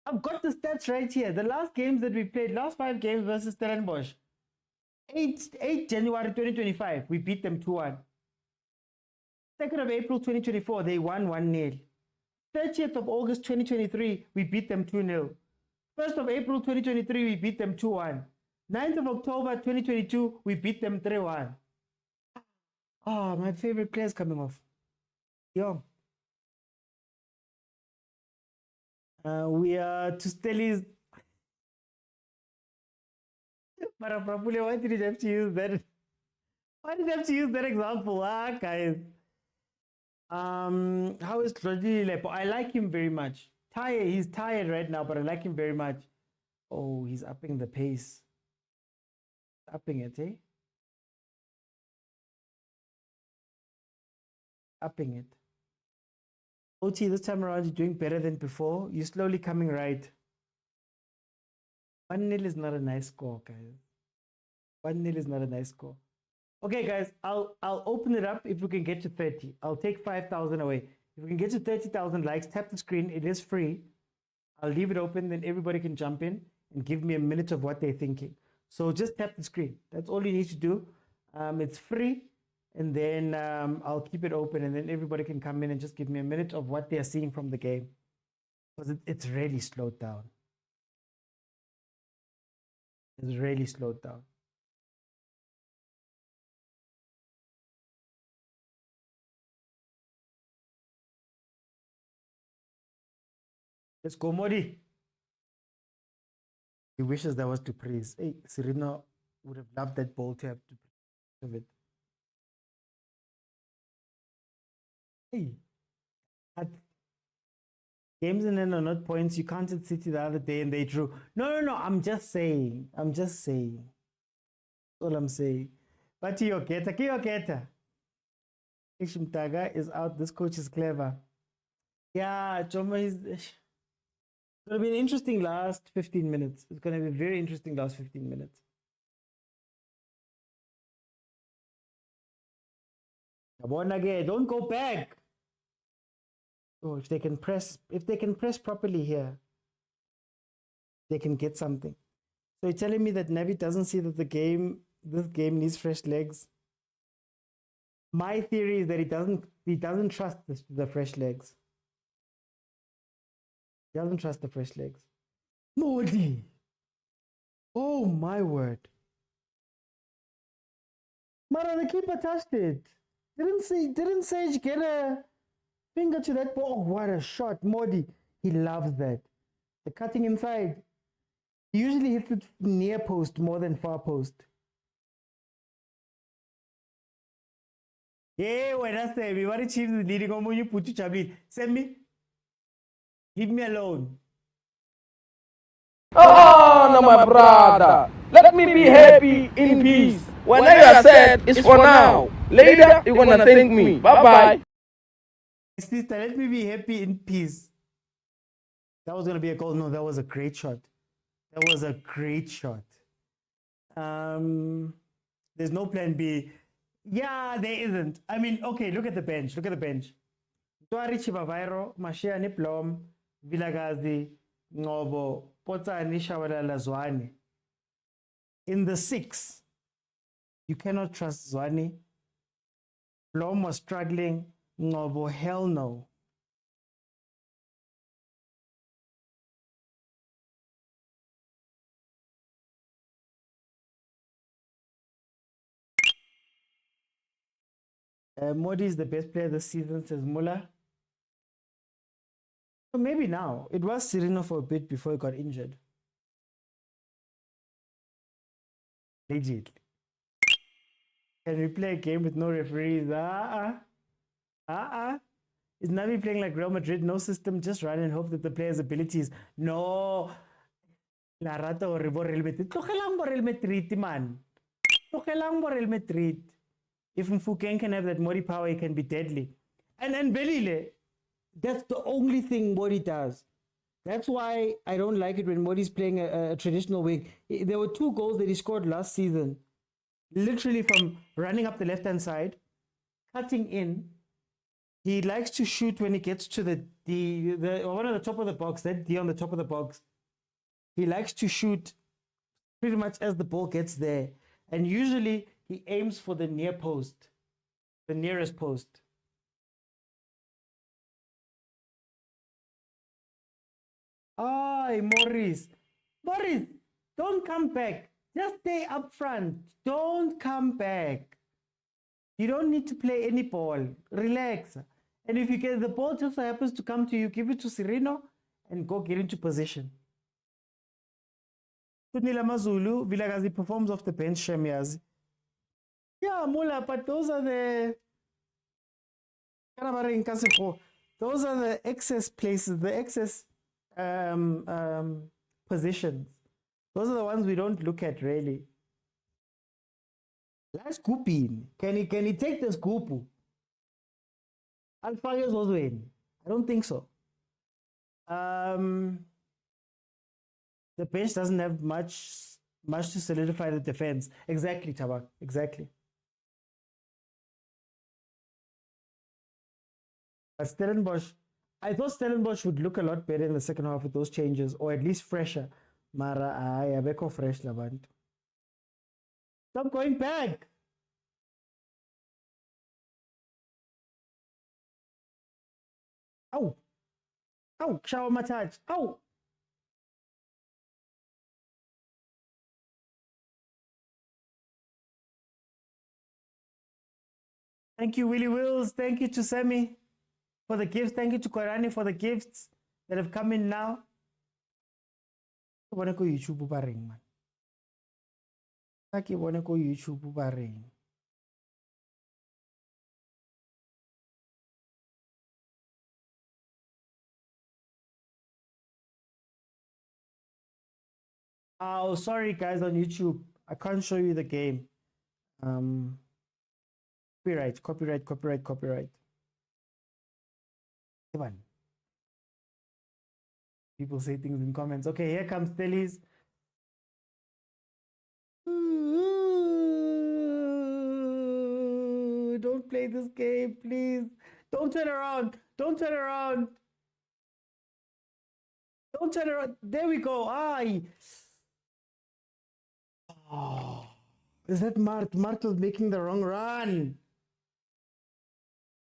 I've got the stats right here. The last games that we played, last 5 games versus Stellenbosch. 8 January 2025, we beat them 2-1. 2nd of April 2024, they won 1-0. 30th of August 2023, we beat them 2-0. 1st of April 2023, we beat them 2-1. 9th of October 2022, we beat them 3-1. Oh, my favorite player's coming off. Yo. We are to Stelli's. But probably why did you have to use that? Why did you have to use that example? Guys. How is Claudie Lepo? I like him very much. He's tired right now, but I like him very much. Oh, he's upping the pace. Upping it, eh? Upping it. OT, this time around you're doing better than before. You're slowly coming right. 1-0 is not a nice score, guys. 1-0 is not a nice score. Okay, guys, I'll open it up if we can get to 30. I'll take 5,000 away. If we can get to 30,000 likes, tap the screen. It is free. I'll leave it open, then everybody can jump in and give me a minute of what they're thinking. So just tap the screen. That's all you need to do. It's free. And then I'll keep it open, and then everybody can come in and just give me a minute of what they're seeing from the game. Because it's really slowed down. It's really slowed down. Let's go, Modi. He wishes that was to praise. Hey, Serena would have loved that ball to have to of it. Hey, games in end are not points. You counted City the other day and they drew. No. I'm just saying. That's all I'm saying. But Kiyoketa. Ishimtaga is out. This coach is clever. Yeah, Choma is. It's going to be an interesting last 15 minutes. It's going to be a very interesting last 15 minutes. Don't go back. Oh, if they can press properly here, they can get something. So you're telling me that Navi doesn't see that this game needs fresh legs? My theory is that he doesn't trust the fresh legs. He doesn't trust the fresh legs. Modi! Oh my word. Mara, the keeper touched it. Didn't Sage get a finger to that ball? Oh, what a shot. Modi, he loves that. The cutting inside. He usually hits it near post more than far post. Yeah, when I say everybody Chiefs is leading on you put you chabli. Send me. Leave me alone. Oh, no, my brother. Let me be happy in peace. Whenever I said, it's for now. Later, you're going to thank me. Bye-bye. Sister, let me be happy in peace. That was going to be a goal. No, that was a great shot. That was a great shot. There's no plan B. Yeah, there isn't. I mean, okay, look at the bench. Look at the bench. Tuari Chibavairo, Mashia Niplom, Vilakazi, Ngobo, Potsani Shabalala Zwane. In the 6, You cannot trust Zwane. Blom was struggling. Ngobo, hell no. Modi is the best player this season, says Muller. So maybe now. It was Sereno for a bit before he got injured. Legit. Can we play a game with no referees? Is Navi playing like Real Madrid? No system, just run and hope that the player's abilities. No. La rata o Real Madrid. Tlogelang Real Madrid, man. Tlogelang Real Madrid. If Mfukeng can have that Modi power, he can be deadly. And Belile, that's the only thing Modi does. That's why I don't like it when Modi's playing a traditional wing. There were 2 goals that he scored last season. Literally from running up the left-hand side, cutting in. He likes to shoot when he gets to the one on the top of the box, that D on the top of the box. He likes to shoot pretty much as the ball gets there. And usually he aims for the near post, the nearest post. Morris, don't come back. Just stay up front. Don't come back. You don't need to play any ball. Relax. And if you get the ball just happens to come to you, give it to Sereno and go get into position. Tunila Mazulu, Vilakazi performs off the bench, Shemiazi. Yeah, Mula, but those are the excess places, the excess positions. Those are the ones we don't look at really. Last scooping. Can he take the scoop? Alfarius was win. I don't think so. The bench doesn't have much to solidify the defense. Exactly, Tabak. Exactly. But Stellenbosch, I thought Stellenbosch would look a lot better in the second half with those changes, or at least fresher. Mara, I beko fresh labantu. Stop going back. Ow. Ow, shower massage. Ow. Thank you, Willie Wills. Thank you to Semi for the gifts. Thank you to Korani for the gifts that have come in now. I want to go YouTube baring, man. I want to go YouTube baring. Oh, sorry guys on YouTube. I can't show you the game. Copyright. Come on. People say things in comments. Okay, here comes Stellies. Don't play this game, please. Don't turn around. Don't turn around. Don't turn around. There we go. Aye. Oh, is that Mart? Mart was making the wrong run.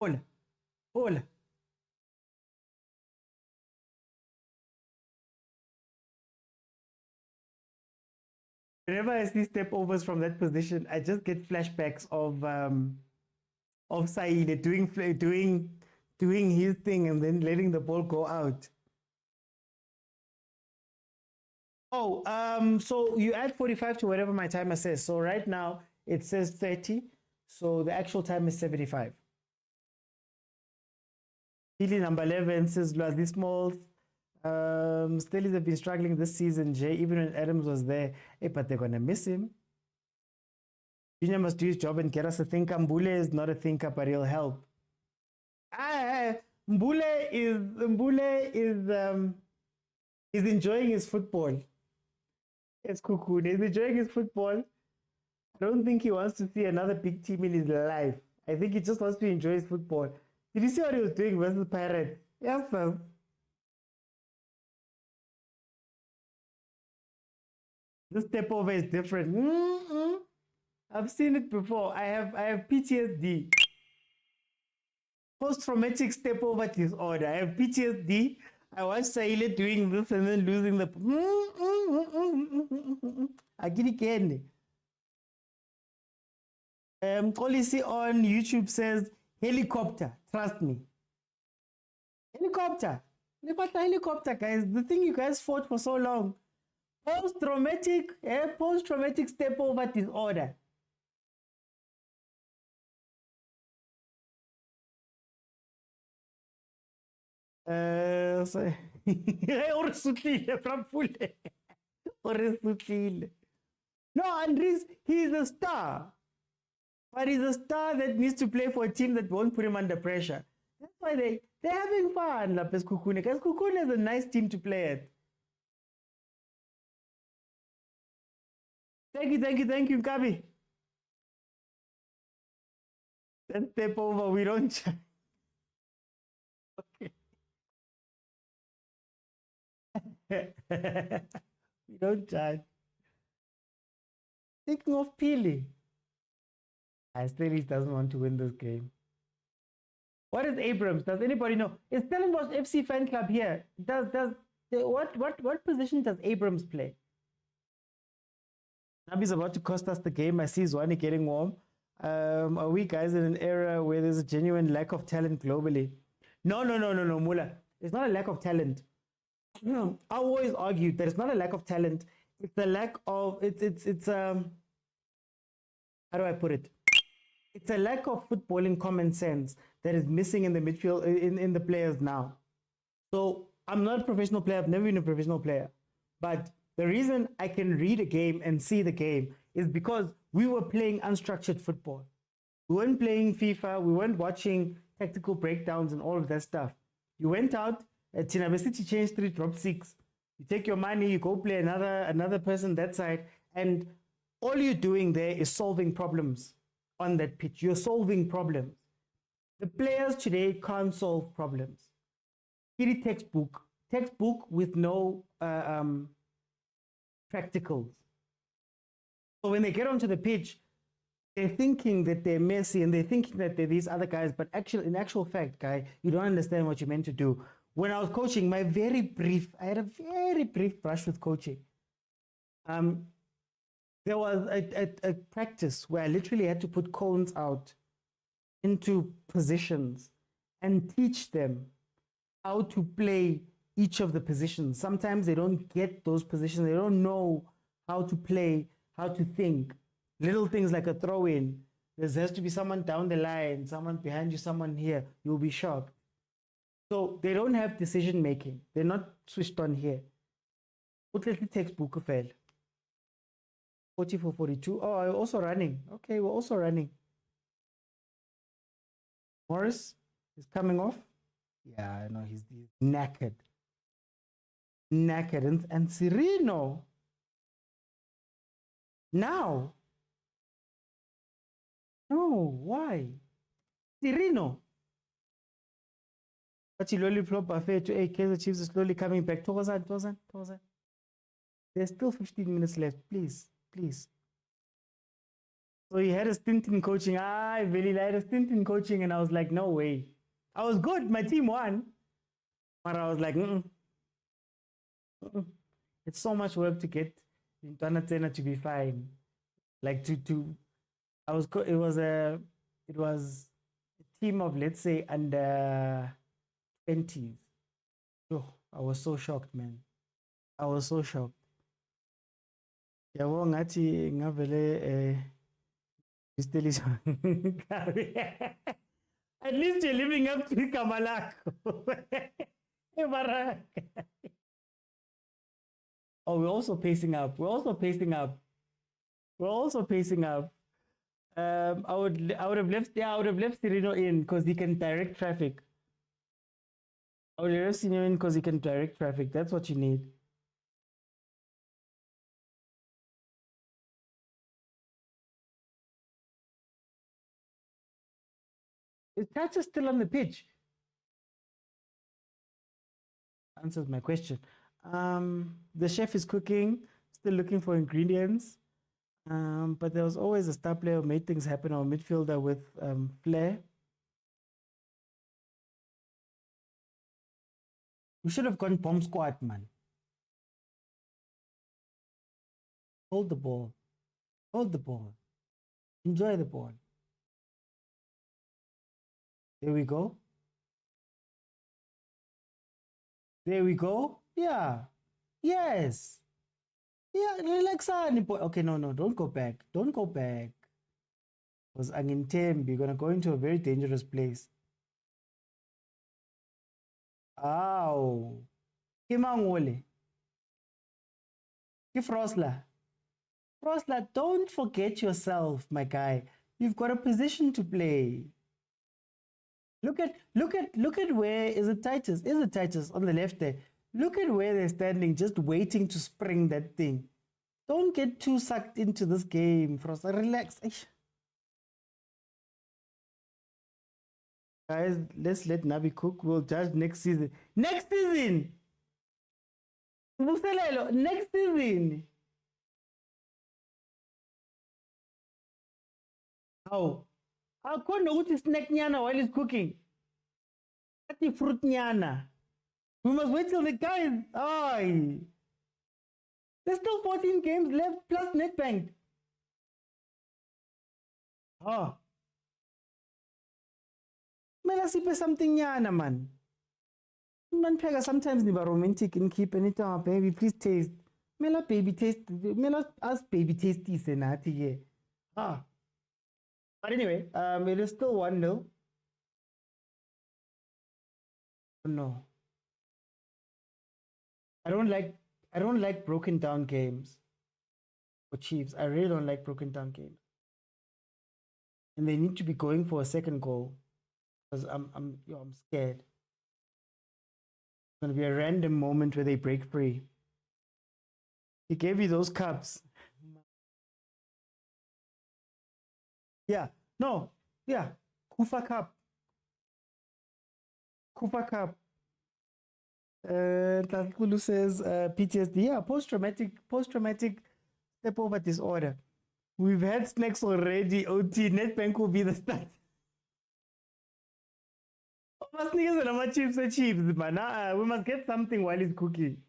Hola. Hola. Whenever I see step overs from that position, I just get flashbacks of Saeed doing his thing and then letting the ball go out. Oh, so you add 45 to whatever my timer says. So right now it says 30. So the actual time is 75. Healy number 11 says Lwazi Smalls. Stellies have been struggling this season, Jay, even when Adams was there. Hey, but they're gonna miss him. Junior must do his job and get us a thinker. Mbule is not a thinker, but he'll help. Mbule is enjoying his football. It's Cocoon. He's enjoying his football. I don't think he wants to see another big team in his life. I think he just wants to enjoy his football. Did you see what he was doing versus Pirates? Yes, sir. This step over is different. I've seen it before. I have PTSD. Post-traumatic step over disorder. I have PTSD. I watched Saile doing this and then losing the. I get it again. Policy on YouTube says helicopter. Trust me. Helicopter. Helicopter, guys. The thing you guys fought for so long. Post-traumatic step over disorder. So no, Andres, he's a star. But he's a star that needs to play for a team that won't put him under pressure. That's why they're having fun, Lapes Kukune. Because Kukune is a nice team to play at. Thank you, Kabi. Let's step over, we don't. Okay. We don't judge. Thinking of Pili. I still doesn't want to win this game. What is Abrams? Does anybody know? Is Stellenbosch FC fan club here? What position does Abrams play? Nabi's about to cost us the game. I see Zwane getting warm. Are we guys in an era where there's a genuine lack of talent globally? No, Mula. It's not a lack of talent. No, I always argue that it's not a lack of talent. It's a lack of how do I put it? It's a lack of footballing common sense that is missing in the midfield in the players now. So I'm not a professional player. I've never been a professional player, but the reason I can read a game and see the game is because we were playing unstructured football. We weren't playing FIFA. We weren't watching tactical breakdowns and all of that stuff. You went out, Tinabe City changed 3, drop 6. You take your money, you go play another person that side, and all you're doing there is solving problems on that pitch. You're solving problems. The players today can't solve problems. Kitty textbook with no practicals. So when they get onto the pitch, they're thinking that they're Messi and they're thinking that they're these other guys, but in actual fact, guy, you don't understand what you're meant to do. When I was coaching, I had a very brief brush with coaching. There was a practice where I literally had to put cones out into positions and teach them how to play each of the positions. Sometimes they don't get those positions. They don't know how to play, how to think. Little things like a throw-in. There has to be someone down the line, someone behind you, someone here. You'll be shocked. So they don't have decision-making. They're not switched on here. Utleti textbook fail. 44-42. Oh, I'm also running. Okay, we're also running. Morris is coming off. Yeah, I know he's knackered. And Cirino. Now. No, why? Cirino. But you lollipop buffet to Kaizer Chiefs is slowly coming back. Thousand. There's still 15 minutes left. Please. So he had a stint in coaching. I had a stint in coaching and I was like, no way. I was good. My team won. But I was like, It's so much work to get Ntwana to be fine. Like it was a team of, let's say, under 20s. Oh, I was so shocked, man. I was so shocked. Yabo ngathi ngavele at least you're living up to igama lakho. Oh, we're also pacing up. I would have left Cirino in because he can direct traffic. That's what you need. Is Thatcher still on the pitch? Answers my question. The chef is cooking, still looking for ingredients. But there was always a star player who made things happen, or a midfielder with flair. We should have gone bomb squad, man. Hold the ball. Hold the ball. Enjoy the ball. There we go. There we go. Yeah. Yes. Yeah, relax. Okay, no, don't go back. Don't go back. Because Angintembi, you're going to go into a very dangerous place. Ow. Kimangole. Frosla. Frosla, don't forget yourself, my guy. You've got a position to play. Look at where is it Titus? Is it Titus on the left there? Look at where they're standing, just waiting to spring that thing. Don't get too sucked into this game, Frosla. Relax. Eish. Guys, let's let Nabi cook. We'll judge next season. Next season! Next season! How? How can you snack nyana while he's cooking? That's fruit nyana. We must wait till the guys. Aye. There's still 14 games left plus Nedbank. Oh. Mela sipe something nyana, man. Man pega sometimes niba romantic and keep anything, baby. Please taste. Mela baby taste. Mela ask baby taste this and that here. Ah. But anyway, it is still 1-0. No. I don't like broken down games for Chiefs. I really don't like broken down games. And they need to be going for a second goal. Because I'm scared. It's gonna be a random moment where they break free. He gave you those cups. Yeah. No. Yeah. Kufa Cup. Kufa Cup. Tatkulu says PTSD. Yeah, post-traumatic step over disorder. We've had snacks already. OT Nedbank will be the start. Chips are chips, man. We must get something while he's cooking.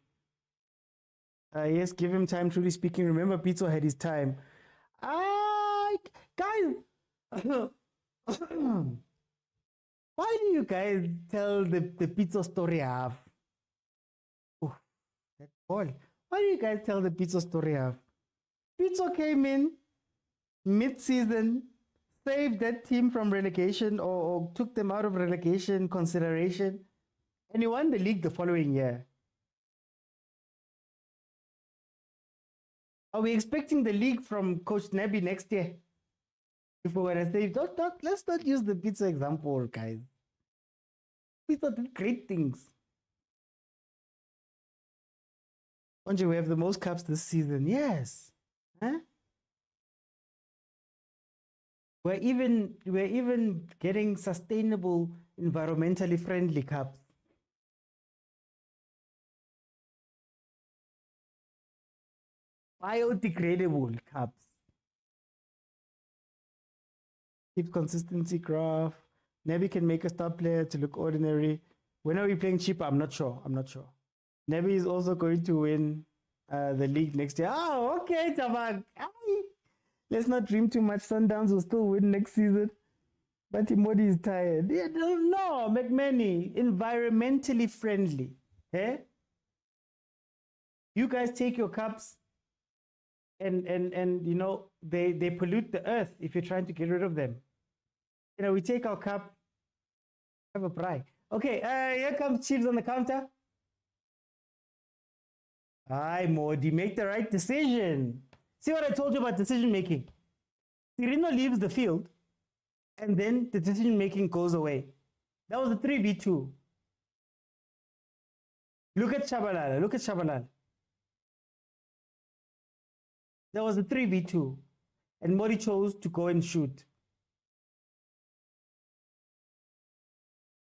Yes, give him time. Truly speaking, remember Pitso had his time. Guys, why do you guys tell the Pitso story half? Oh, that ball. Why do you guys tell the Pitso story half? Pitso came in mid-season, saved that team from relegation or took them out of relegation consideration, and he won the league the following year. Are we expecting the league from Coach Nabi next year? If we're going to say, let's not use the Pitso example, guys. Pitso did great things. Onje, we have the most cups this season. Yes. Huh? We're even getting sustainable, environmentally friendly cups. Biodegradable cups. Keep consistency graph. Nabi can make a star player to look ordinary. When are we playing cheaper? I'm not sure. Nabi is also going to win the league next year. Oh, okay, Tabak. Let's not dream too much. Sundowns will still win next season. But Imodi is tired. Yeah, no, McManny, environmentally friendly. Eh? You guys take your cups and you know, they pollute the earth if you're trying to get rid of them. You know, we take our cup, have a pry. Okay, here comes Chiefs on the counter. Aye, Modi, make the right decision. See what I told you about decision making? Cirino leaves the field and then the decision making goes away. That was a 3v2. Look at Shabalala. That was a 3v2. And Modi chose to go and shoot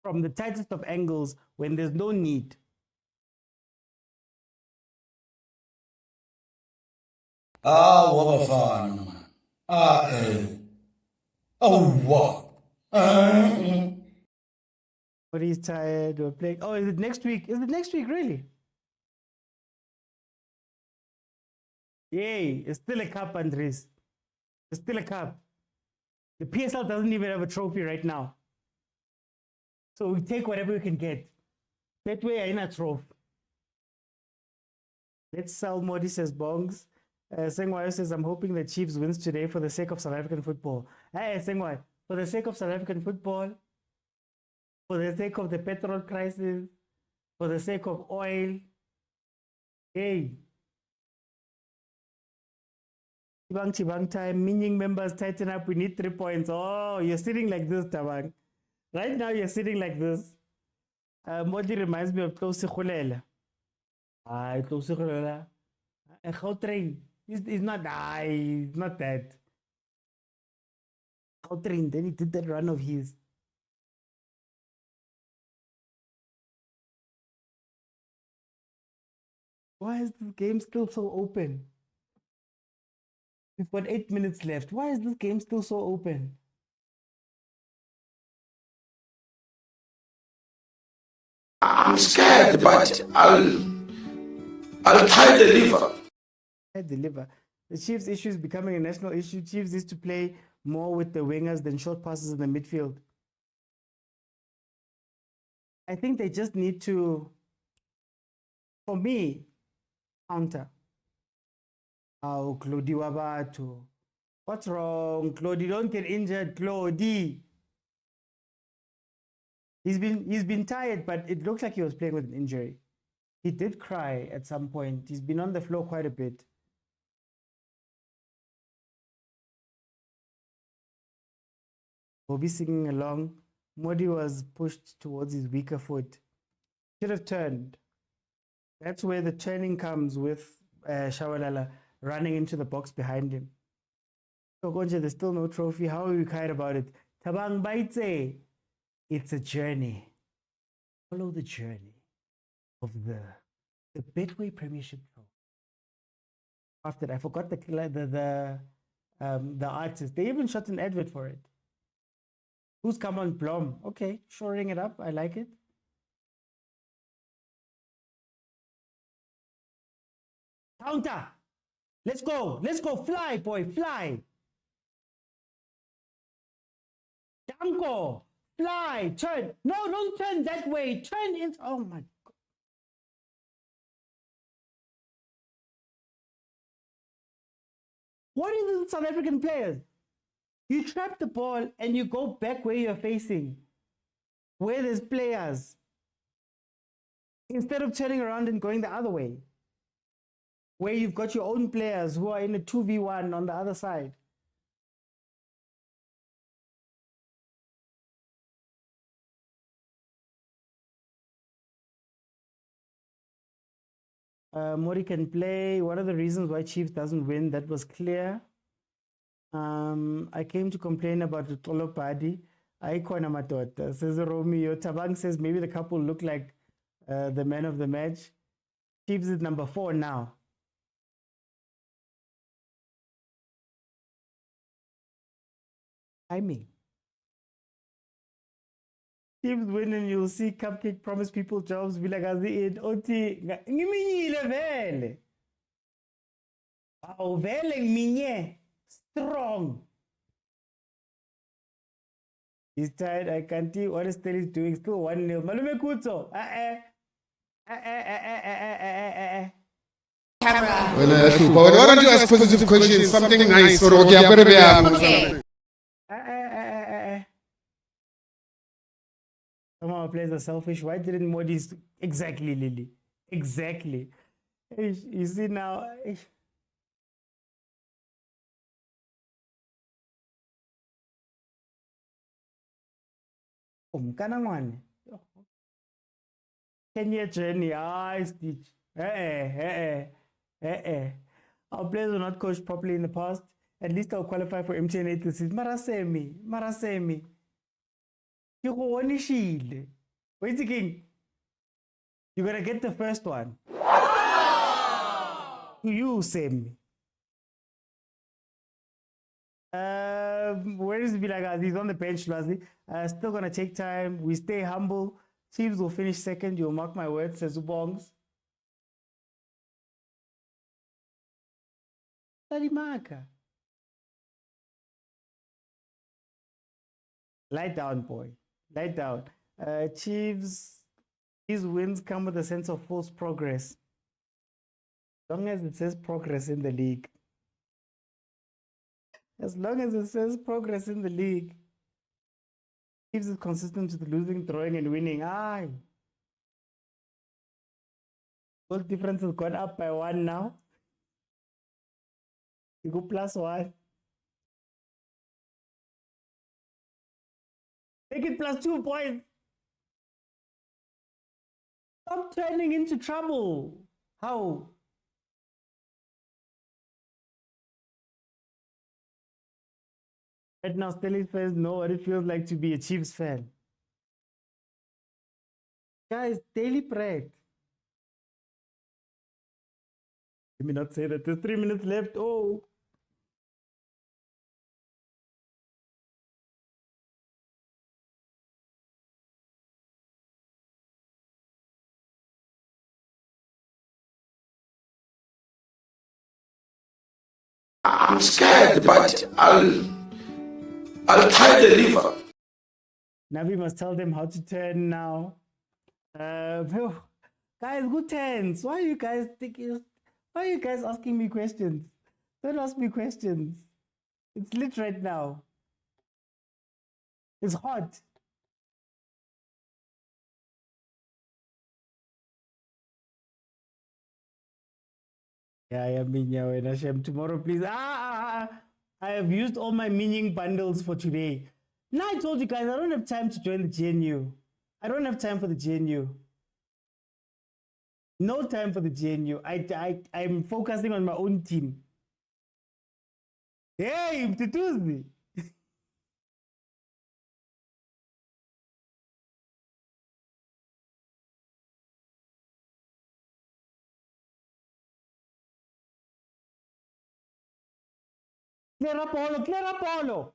from the tightest of angles when there's no need. Bafana, man. Oh, what? But he's tired. We're playing. Oh, is it next week? Is it next week, really? Yay. It's still a cup, Andres. It's still a cup. The PSL doesn't even have a trophy right now. So we take whatever we can get. That way, I ain't a trophy. Let's sell Modi says bongs. Sengwai says, I'm hoping the Chiefs wins today for the sake of South African football. Hey, Sengwai, for the sake of South African football, for the sake of the petrol crisis, for the sake of oil. Hey. Chibang time, Minying members tighten up, we need 3 points. Oh, you're sitting like this, Tabang. Right now, you're sitting like this. Modi reminds me of Klosi Khulela. Klosi Khulela. Gautrain. He's not he's not that. Gautrain, then he did that run of his. Why is this game still so open? We've got 8 minutes left. Why is this game still so open? I'm scared, but I'll try to deliver. Deliver. The Chiefs' issue is becoming a national issue. Chiefs used to play more with the wingers than short passes in the midfield. I think they just need to, for me, counter. Oh, Claudie Wabato. What's wrong? Claudie, don't get injured, Claudie. He's been tired, but it looks like he was playing with an injury. He did cry at some point. He's been on the floor quite a bit. Bobby singing along. Modi was pushed towards his weaker foot. Should have turned. That's where the turning comes with Shawalala running into the box behind him. So Gonja, there's still no trophy. How are you kind about it? Tabang Baitse. It's a journey. Follow the journey of the Betway Premiership Trophy. After that, I forgot the artist. They even shot an advert for it. Who's come on Blom? Okay, shoring it up. I like it. Counter. Let's go. Let's go. Fly, boy. Fly. Danko. Fly. Turn. No, don't turn that way. Turn in. Oh, my God. What is the South African players? You trap the ball and you go back where you're facing, where there's players, instead of turning around and going the other way, where you've got your own players who are in a 2v1 on the other side. Mori can play. One of the reasons why Chiefs doesn't win, that was clear. I came to complain about the Tolopadi. Aikona Matota, says Romeo. Tabang says maybe the couple look like the man of the match. Chiefs is number 4 now. I mean, Chiefs win and you'll see Cupcake promise people jobs. Vilakazi in Oti. Ngiminyile vele. Wow, vele ngminye. Strong. He's tired. I can't see what Estelle is doing. Still 1-0. Malume Kutso. Why don't you ask positive questions? Something nice for okay. Some of our players are selfish. Why didn't Modi... Exactly, Lily. Exactly. You see now... Khanye journey, Stitch. Our players were not coached properly in the past. At least I'll qualify for MTN 8 this season. Marasemi. You go one shield. Wait the king. You're gonna get the first one. You Semi. Where is Vilakazi? He's on the bench, Lazi. Still gonna take time. We stay humble. Chiefs will finish second. You'll mark my words, says Ubongs. Salimaka. Light down, boy. Light down. Chiefs, these wins come with a sense of false progress. As long as it says progress in the league. As long as it says progress in the league. Chiefs is consistent with losing, drawing, and winning. Aye. Goal difference has gone up by 1 now. You go +1. Make it +2 points. Stop turning into trouble. How? Right now, Stelli's fans know what it feels like to be a Chiefs fan. Guys, daily bread. Let me not say that. There's 3 minutes left. Oh. I'm scared, but I'll try the liver. Now we must tell them how to turn now. Guys, who turns? Why are you guys thinking? Why are you guys asking me questions? Don't ask me questions. It's lit right now. It's hot. Yeah, I am Minya Hashem. Tomorrow, please. I have used all my meaning bundles for today. Now I told you guys I don't have time to join the GNU. I don't have time for the GNU. No time for the GNU. I'm focusing on my own team. Hey, Tuesday. Clear up, Paulo. Clear up, Paulo.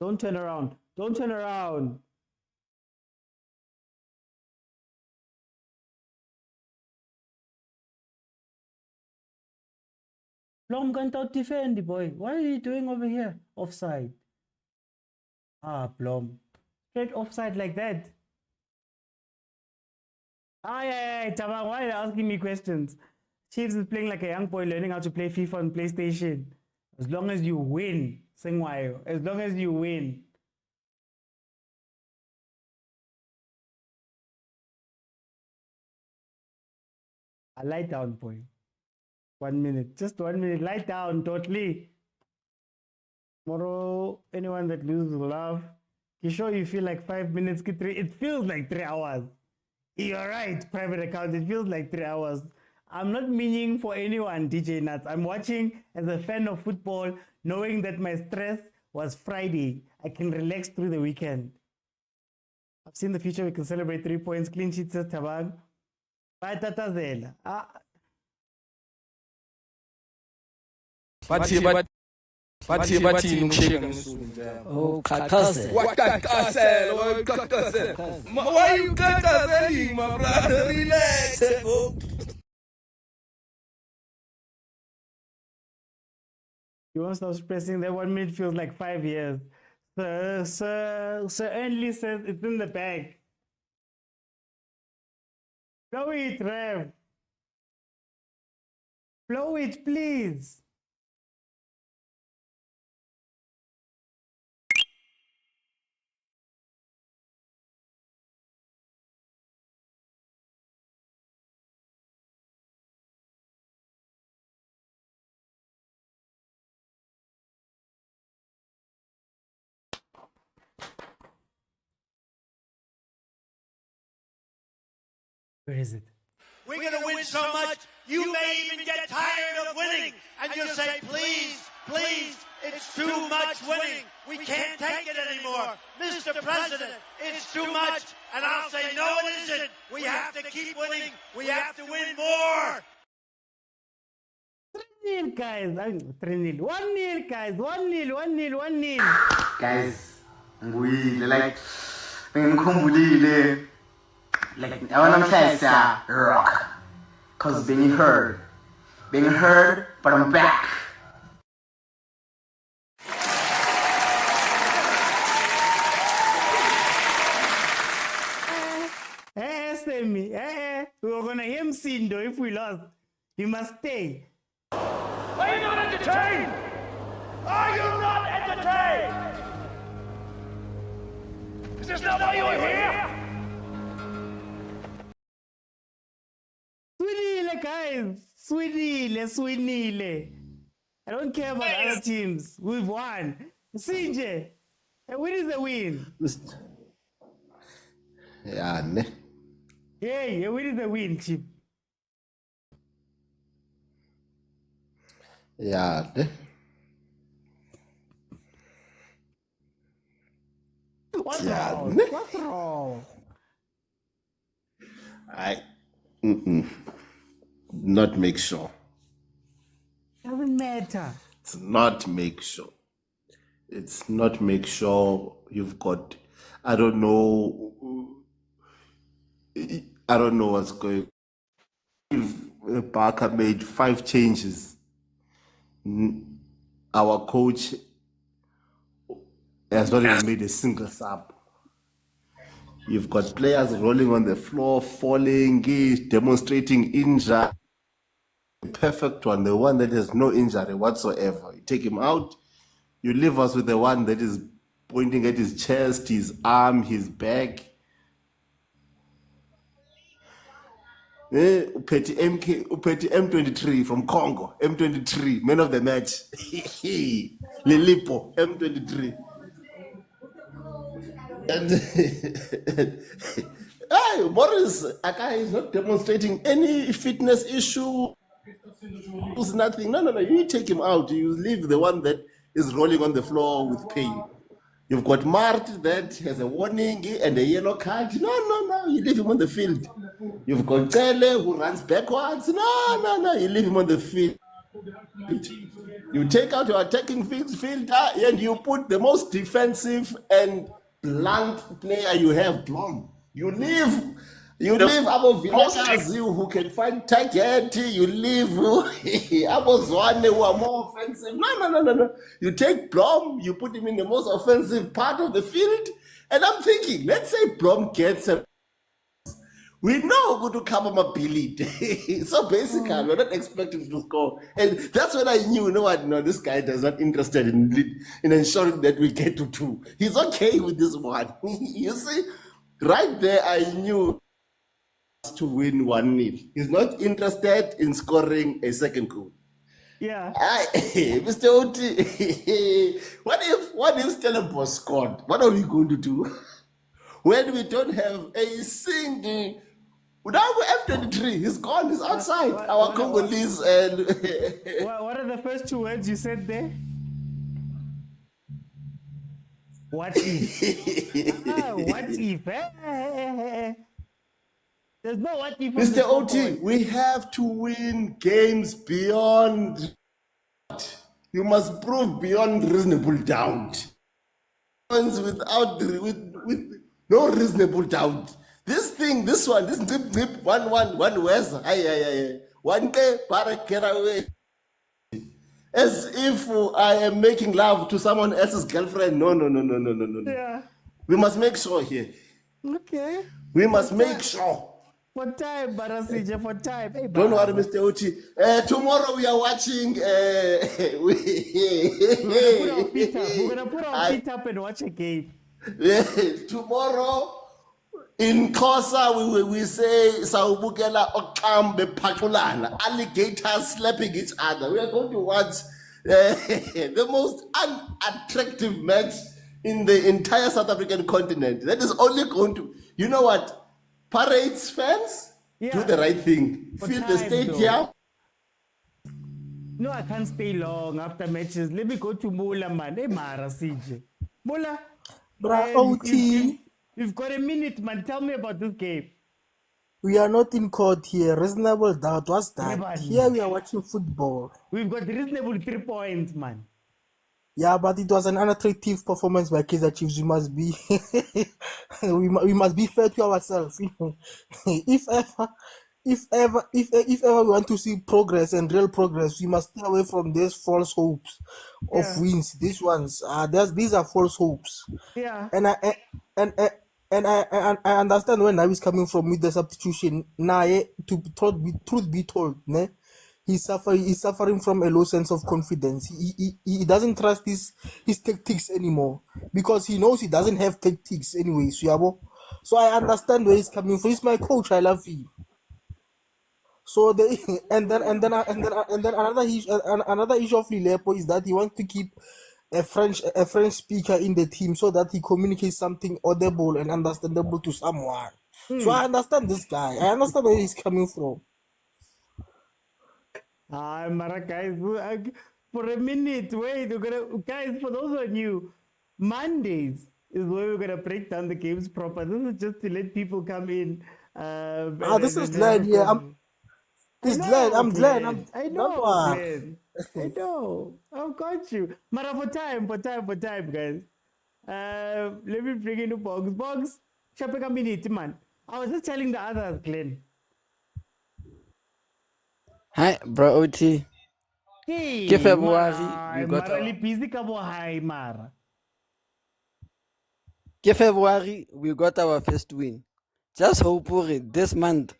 Don't turn around. Don't turn around. Blom can't out defend, boy. What are you doing over here? Offside. Blom. Straight offside like that. Tabang, why are you asking me questions? Chiefs is playing like a young boy learning how to play FIFA on PlayStation. As long as you win, Sengwayo. As long as you win. Lie down, boy. 1 minute. Just 1 minute. Lie down, totally. Tomorrow, anyone that loses will laugh. You sure you feel like 5 minutes? It feels like 3 hours. You're right, private account. It feels like 3 hours. I'm not meaning for anyone, DJ Nuts. I'm watching as a fan of football, knowing that my stress was Friday. I can relax through the weekend. I've seen the future. We can celebrate 3 points. Clean sheet, says Tabang. Bye, Tatazela. Oh, kakase. What kakase? What kakase? Why you kakase, my brother? Relax. You won't stop pressing that 1 minute feels like 5 years. Sir Enley says it's in the bag. Blow it, Rev. Blow it, please. Where is it? We're going to win so much, you may even get tired of winning. And you'll say, please, please, it's too much winning. We can't take it anymore. Mr. President, it's too much. And I'll say, no, it isn't. We have to keep winning. We have to win more. 3-0, guys. 3-0. 1-0, guys. 1-0, 1-0, 1-0. Guys, like, ngikhumbulile, like, namhlanje rock, cause being heard, but I'm back. Semi. We were gonna hear Msindo if we lost. You must stay. Are you not entertained? Are you not entertained? Is this not why you were here? Swinile, guys. Swinile. I don't care about other teams. We've won. CJ, a win is a win. Yeah, ne. Hey, a win is a win, Chief. Yeah, ne. What's Yeah, wrong? ne. What's wrong? Not make sure. Doesn't matter. It's not make sure. It's not make sure you've got. I don't know what's going. If Barker made 5 changes, our coach has not even made a single sub. You've got players rolling on the floor, falling, demonstrating injury. The perfect one, the one that has no injury whatsoever. You take him out, you leave us with the one that is pointing at his chest, his arm, his back. Upeti M23 from Congo, M23, man of the match. Lilipo, M23. And hey, Morris Akai is not demonstrating any fitness issue. Nothing. No. You take him out. You leave the one that is rolling on the floor with pain. You've got Mart that has a warning and a yellow card. No. You leave him on the field. You've got Tele who runs backwards. No. You leave him on the field. You take out your attacking fielder and you put the most defensive and blunt player you have, Blom. You leave Abo Vilakazi who can find target. You leave Abo Zwane who are more offensive. No. You take Blom, you put him in the most offensive part of the field. And I'm thinking, let's say Blom gets a. We know who to cover Mabilit. So basically, we're not expecting to score. And that's when I knew, you know what, no, this guy is not interested in ensuring that we get to 2. He's okay with this one. You see, right there, I knew to win 1-0. He's not interested in scoring a second goal. Yeah. Mr. Oti, what if Stellenbosch scored? What are we going to do? When we don't have a single. Now M23, he's gone, he's outside. Our Congolese and. What are the first 2 words you said there? What if? What if? There's no what if. Mr. OT, we have to win games beyond. You must prove beyond reasonable doubt. With no reasonable doubt. This one, this nip, one where's one day, para get away. As if I am making love to someone else's girlfriend. No. Yeah. We must make sure here. Okay. We must make sure. For time, Barasija, for time. Hey, don't worry, Mr. Ochi. Tomorrow we are watching. We're gonna put our feet up and watch a game. Tomorrow. In Khoza, we say Sawubukela Okambe Patulana, alligators slapping each other. We are going to watch the most unattractive match in the entire South African continent. That is only going to, you know what? Parades fans, do the right thing. Fill the stadium. No, I can't stay long after matches. Let me go to Mula, man. Hey, Mara, CJ. Mula. Bra, OT. You've got a minute, man. Tell me about this game. We are not in court here. Reasonable doubt. What's that? Never Here we are watching football. We've got reasonable 3 points, man. Yeah, but it was an unattractive performance by Kaizer Chiefs. We must be, we must be fair to ourselves. If ever we want to see progress and real progress, we must stay away from these false hopes of wins. These ones, these are false hopes. Yeah. And I understand where now is coming from with the substitution. Now, truth be told, ne? He's suffering from a low sense of confidence. He doesn't trust his tactics anymore because he knows he doesn't have tactics anyway. So I understand where he's coming from. He's my coach. I love him. So then another issue of Lilepo is that he wants to keep a French speaker in the team so that he communicates something audible and understandable to someone. So I understand this guy. I understand where he's coming from. Mara, guys, for a minute, wait, guys, for those who are new, Mondays is where we're gonna break down the games proper. This is just to let people come in. This is glad, yeah. I'm glad. I know, Glenn. I know. I've got you. Mara, for time, guys. Let me bring in the box. Box, Shapeka minute, man. I was just telling the others, Glenn. Hi, bro, OT. Hey, Ke February, we got Mara, busy kabo hi, Mara. Ke February, we got our first win. Just hope for it this month.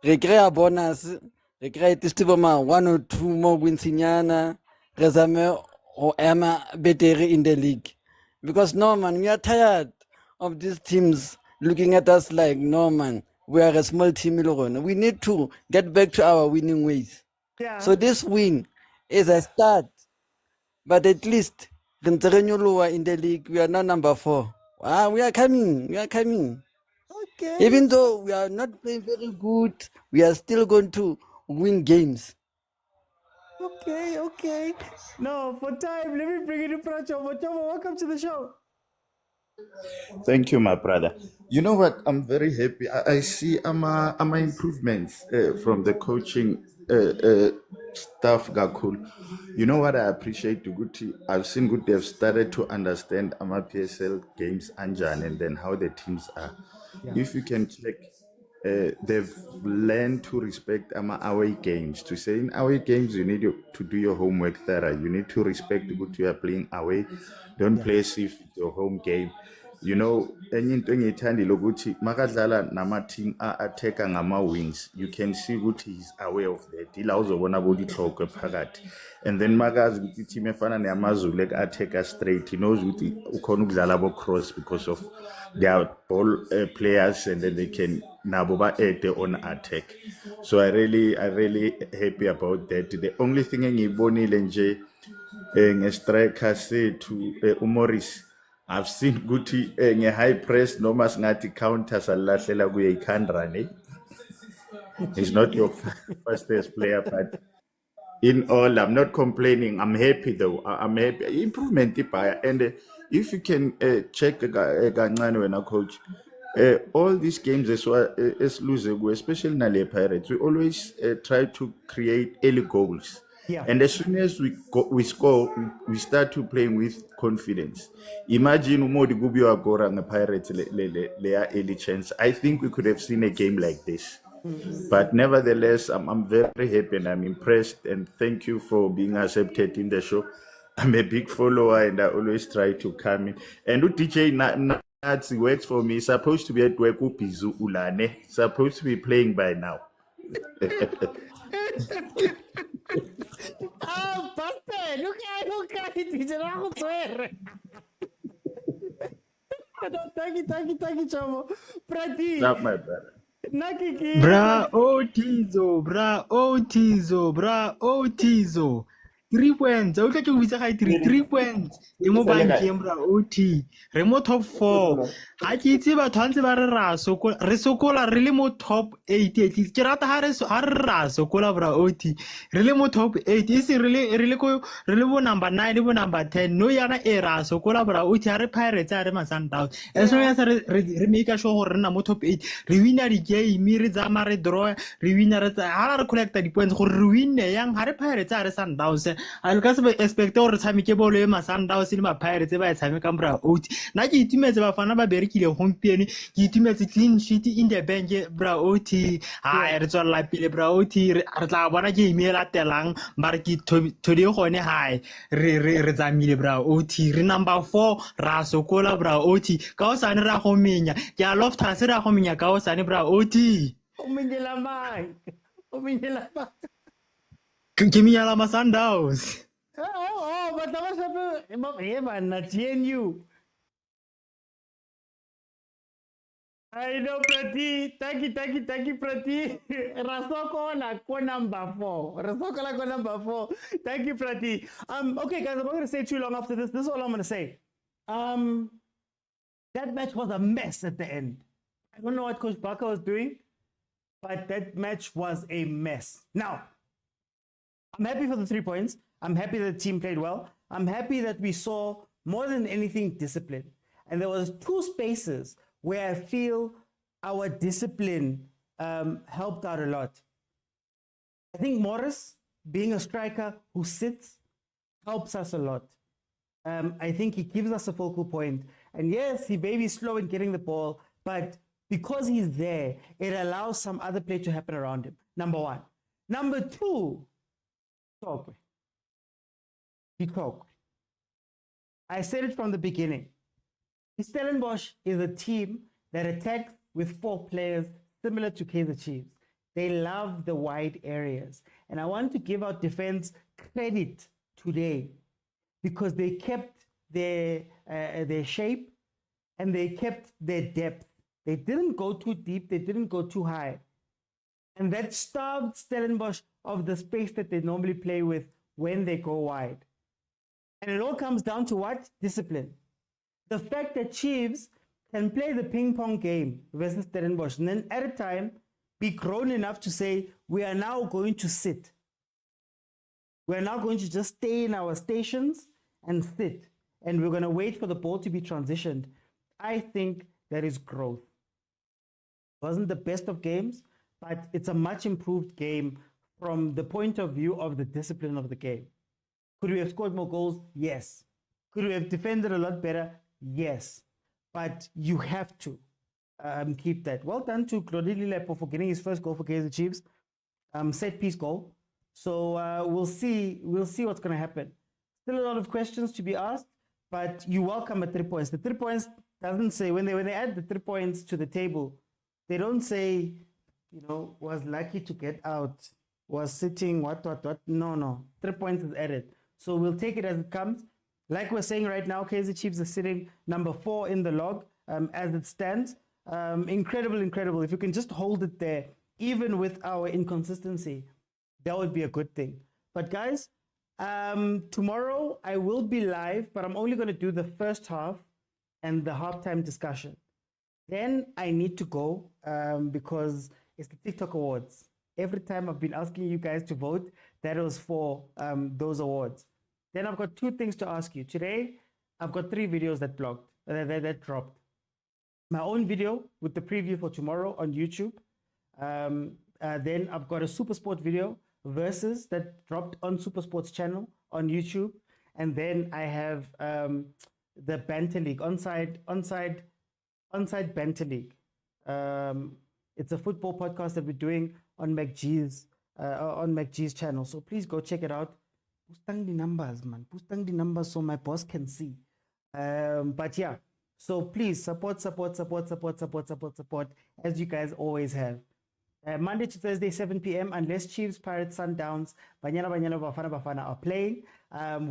Re kry a bonus, re kry testimony 1 or 2 more wins inyana. Re zame ho ema better in the league. Because no man, we are tired of these teams looking at us like no man. We are a small team. We need to get back to our winning ways. Yeah. So this win is a start. But at least in the league, we are now number 4. We are coming. Okay. Even though we are not playing very good, we are still going to win games. Okay. No, for time, let me bring in Pracho. Welcome to the show. Thank you, my brother. You know what? I'm very happy. I see my improvements from the coaching staff. Gakul. You know what I appreciate Guti? I've seen Guti have started to understand my PSL games Anjan and then how the teams are. Yeah. If you can check, they've learned to respect our away games. To say in away games, you need to do your homework thorough. You need to respect Guti you are playing away. Don't play as if it's your home game. You know, enye into engiyithandile ukuthi makadlala nama team attacker ngama wings, you can see ukuthi he's aware of that. Ila uzobona ukuthi ihloko phakathi. And then makazi ukuthi team efana neAmazulu attacker straight, he knows ukuthi ukhona ukudlala bo cross because of their ball players and then they can nabo ba add on attack. So I really happy about that. The only thing engiyibonile nje ngestriker sethu uMorris, I've seen Guti high press noma singathi counter salahlela kuye iKhandrani. He's not your fastest player, but in all, I'm not complaining. I'm happy though. I'm happy. Improvement ibaya. And if you can check kancane wena coach, all these games as well as lose, especially Nale Pirates, we always try to create early goals. Yeah. And as soon as we score, we start to playing with confidence. Imagine Umodi Gubio Agora and the Pirates their early chance. I think we could have seen a game like this. But nevertheless, I'm very happy and I'm impressed. And thank you for being accepted in the show. I'm a big follower and I always try to come in. And DJ Nazi works for me. Supposed to be at work Upizu Ulane. Supposed to be playing by now. Pastor, look at it. He's not swear. Thank you, Chamo. Prati. Not my brother. Bra Otizo. 3 points. O tla ke bitsa ga 3 points. E mo bankeng bra OT. Re mo top 4. Ha ke itse batho ntse ba re sokola re le mo top 8 at least. Ke rata ha re sokola bra OT. Re le mo top 8. Ise re le bo number 9 le bo number 10. No yana era sokola bra OT ha re Pirates ha re ma Sundowns. Eso ya sa re make sure gore re na mo top 8. Re winner di game re tsama re draw re winner ha re collecta di points gore re winne yang ha re Pirates ha re Sundowns. A ka se expect gore tshameke bolo e ma Sundowns le ma Pirates ba e tshameka bra OT. Na ke itumetse bafana ba berekile gompieno ke itumetse clean sheet in the bank bra OT. Ha re tswalla pele bra OT re tla bona game e latelang mara ke thodi gone hae re tsamile bra OT re number 4 ra sokola bra OT ka o sane ra go menya ke a lofta se ra go menya ka o sane bra OT o menyela mai ke menyela ma Sundowns. But that was not GNU. I know, Prati. Thank you, Prati. Rasokola ko number 4. Thank you, Prati. Okay, guys, I'm not going to say too long after this. This is all I'm going to say. That match was a mess at the end. I don't know what Coach Barker was doing, but that match was a mess. Now, I'm happy for the 3 points. I'm happy that the team played well. I'm happy that we saw more than anything discipline. And there was 2 spaces where I feel our discipline helped out a lot. I think Morris, being a striker who sits, helps us a lot. I think he gives us a focal point. And yes, he may be slow in getting the ball, but because he's there, it allows some other play to happen around him. Number 1. Number 2, talk. I said it from the beginning. Stellenbosch is a team that attacks with 4 players similar to Kaizer Chiefs. They love the wide areas. And I want to give our defense credit today because they kept their shape and they kept their depth. They didn't go too deep. They didn't go too high. And that starved Stellenbosch of the space that they normally play with when they go wide. And it all comes down to what? Discipline. The fact that Chiefs can play the ping pong game versus Stellenbosch and then at a time be grown enough to say, we are now going to sit. We're now going to just stay in our stations and sit. And we're going to wait for the ball to be transitioned. I think that is growth. It wasn't the best of games, but it's a much improved game from the point of view of the discipline of the game. Could we have scored more goals? Yes. Could we have defended a lot better? Yes. But you have to keep that. Well done to Claudie Lepo for getting his first goal for Kaizer Chiefs. Set piece goal. So we'll see what's going to happen. Still a lot of questions to be asked, but you welcome at 3 points. The 3 points doesn't say, when they add the 3 points to the table, they don't say, was lucky to get out, was sitting, what. No. 3 points is added. So we'll take it as it comes. Like we're saying right now, Kaizer Chiefs are sitting number 4 in the log as it stands. Incredible. If you can just hold it there, even with our inconsistency, that would be a good thing. But guys, tomorrow I will be live, but I'm only going to do the first half and the halftime discussion. Then I need to go because it's the TikTok Awards. Every time I've been asking you guys to vote, that was for those awards. Then I've got 2 things to ask you. Today, I've got 3 videos that dropped. My own video with the preview for tomorrow on YouTube. Then I've got a Supersport video versus that dropped on Supersport's channel on YouTube. And then I have the Banter League, onside Banter League. It's a football podcast that we're doing on MacG's channel. So please go check it out. Boosting the numbers, man. Boosting the numbers so my boss can see. But yeah, so please support, as you guys always have. Monday to Thursday, 7 p.m. Unless Chiefs, Pirates, Sundowns, Banyana, Bafana are playing.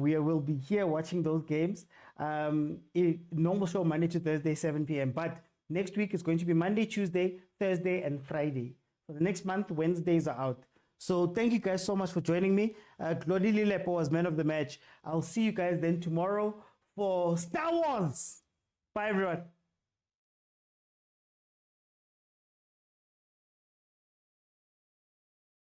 We will be here watching those games. Normal show Monday to Thursday, 7 p.m. But next week is going to be Monday, Tuesday, Thursday, and Friday. For the next month, Wednesdays are out. So thank you guys so much for joining me. Glody Lilepo was man of the match. I'll see you guys then tomorrow for Star Wars. Bye, everyone.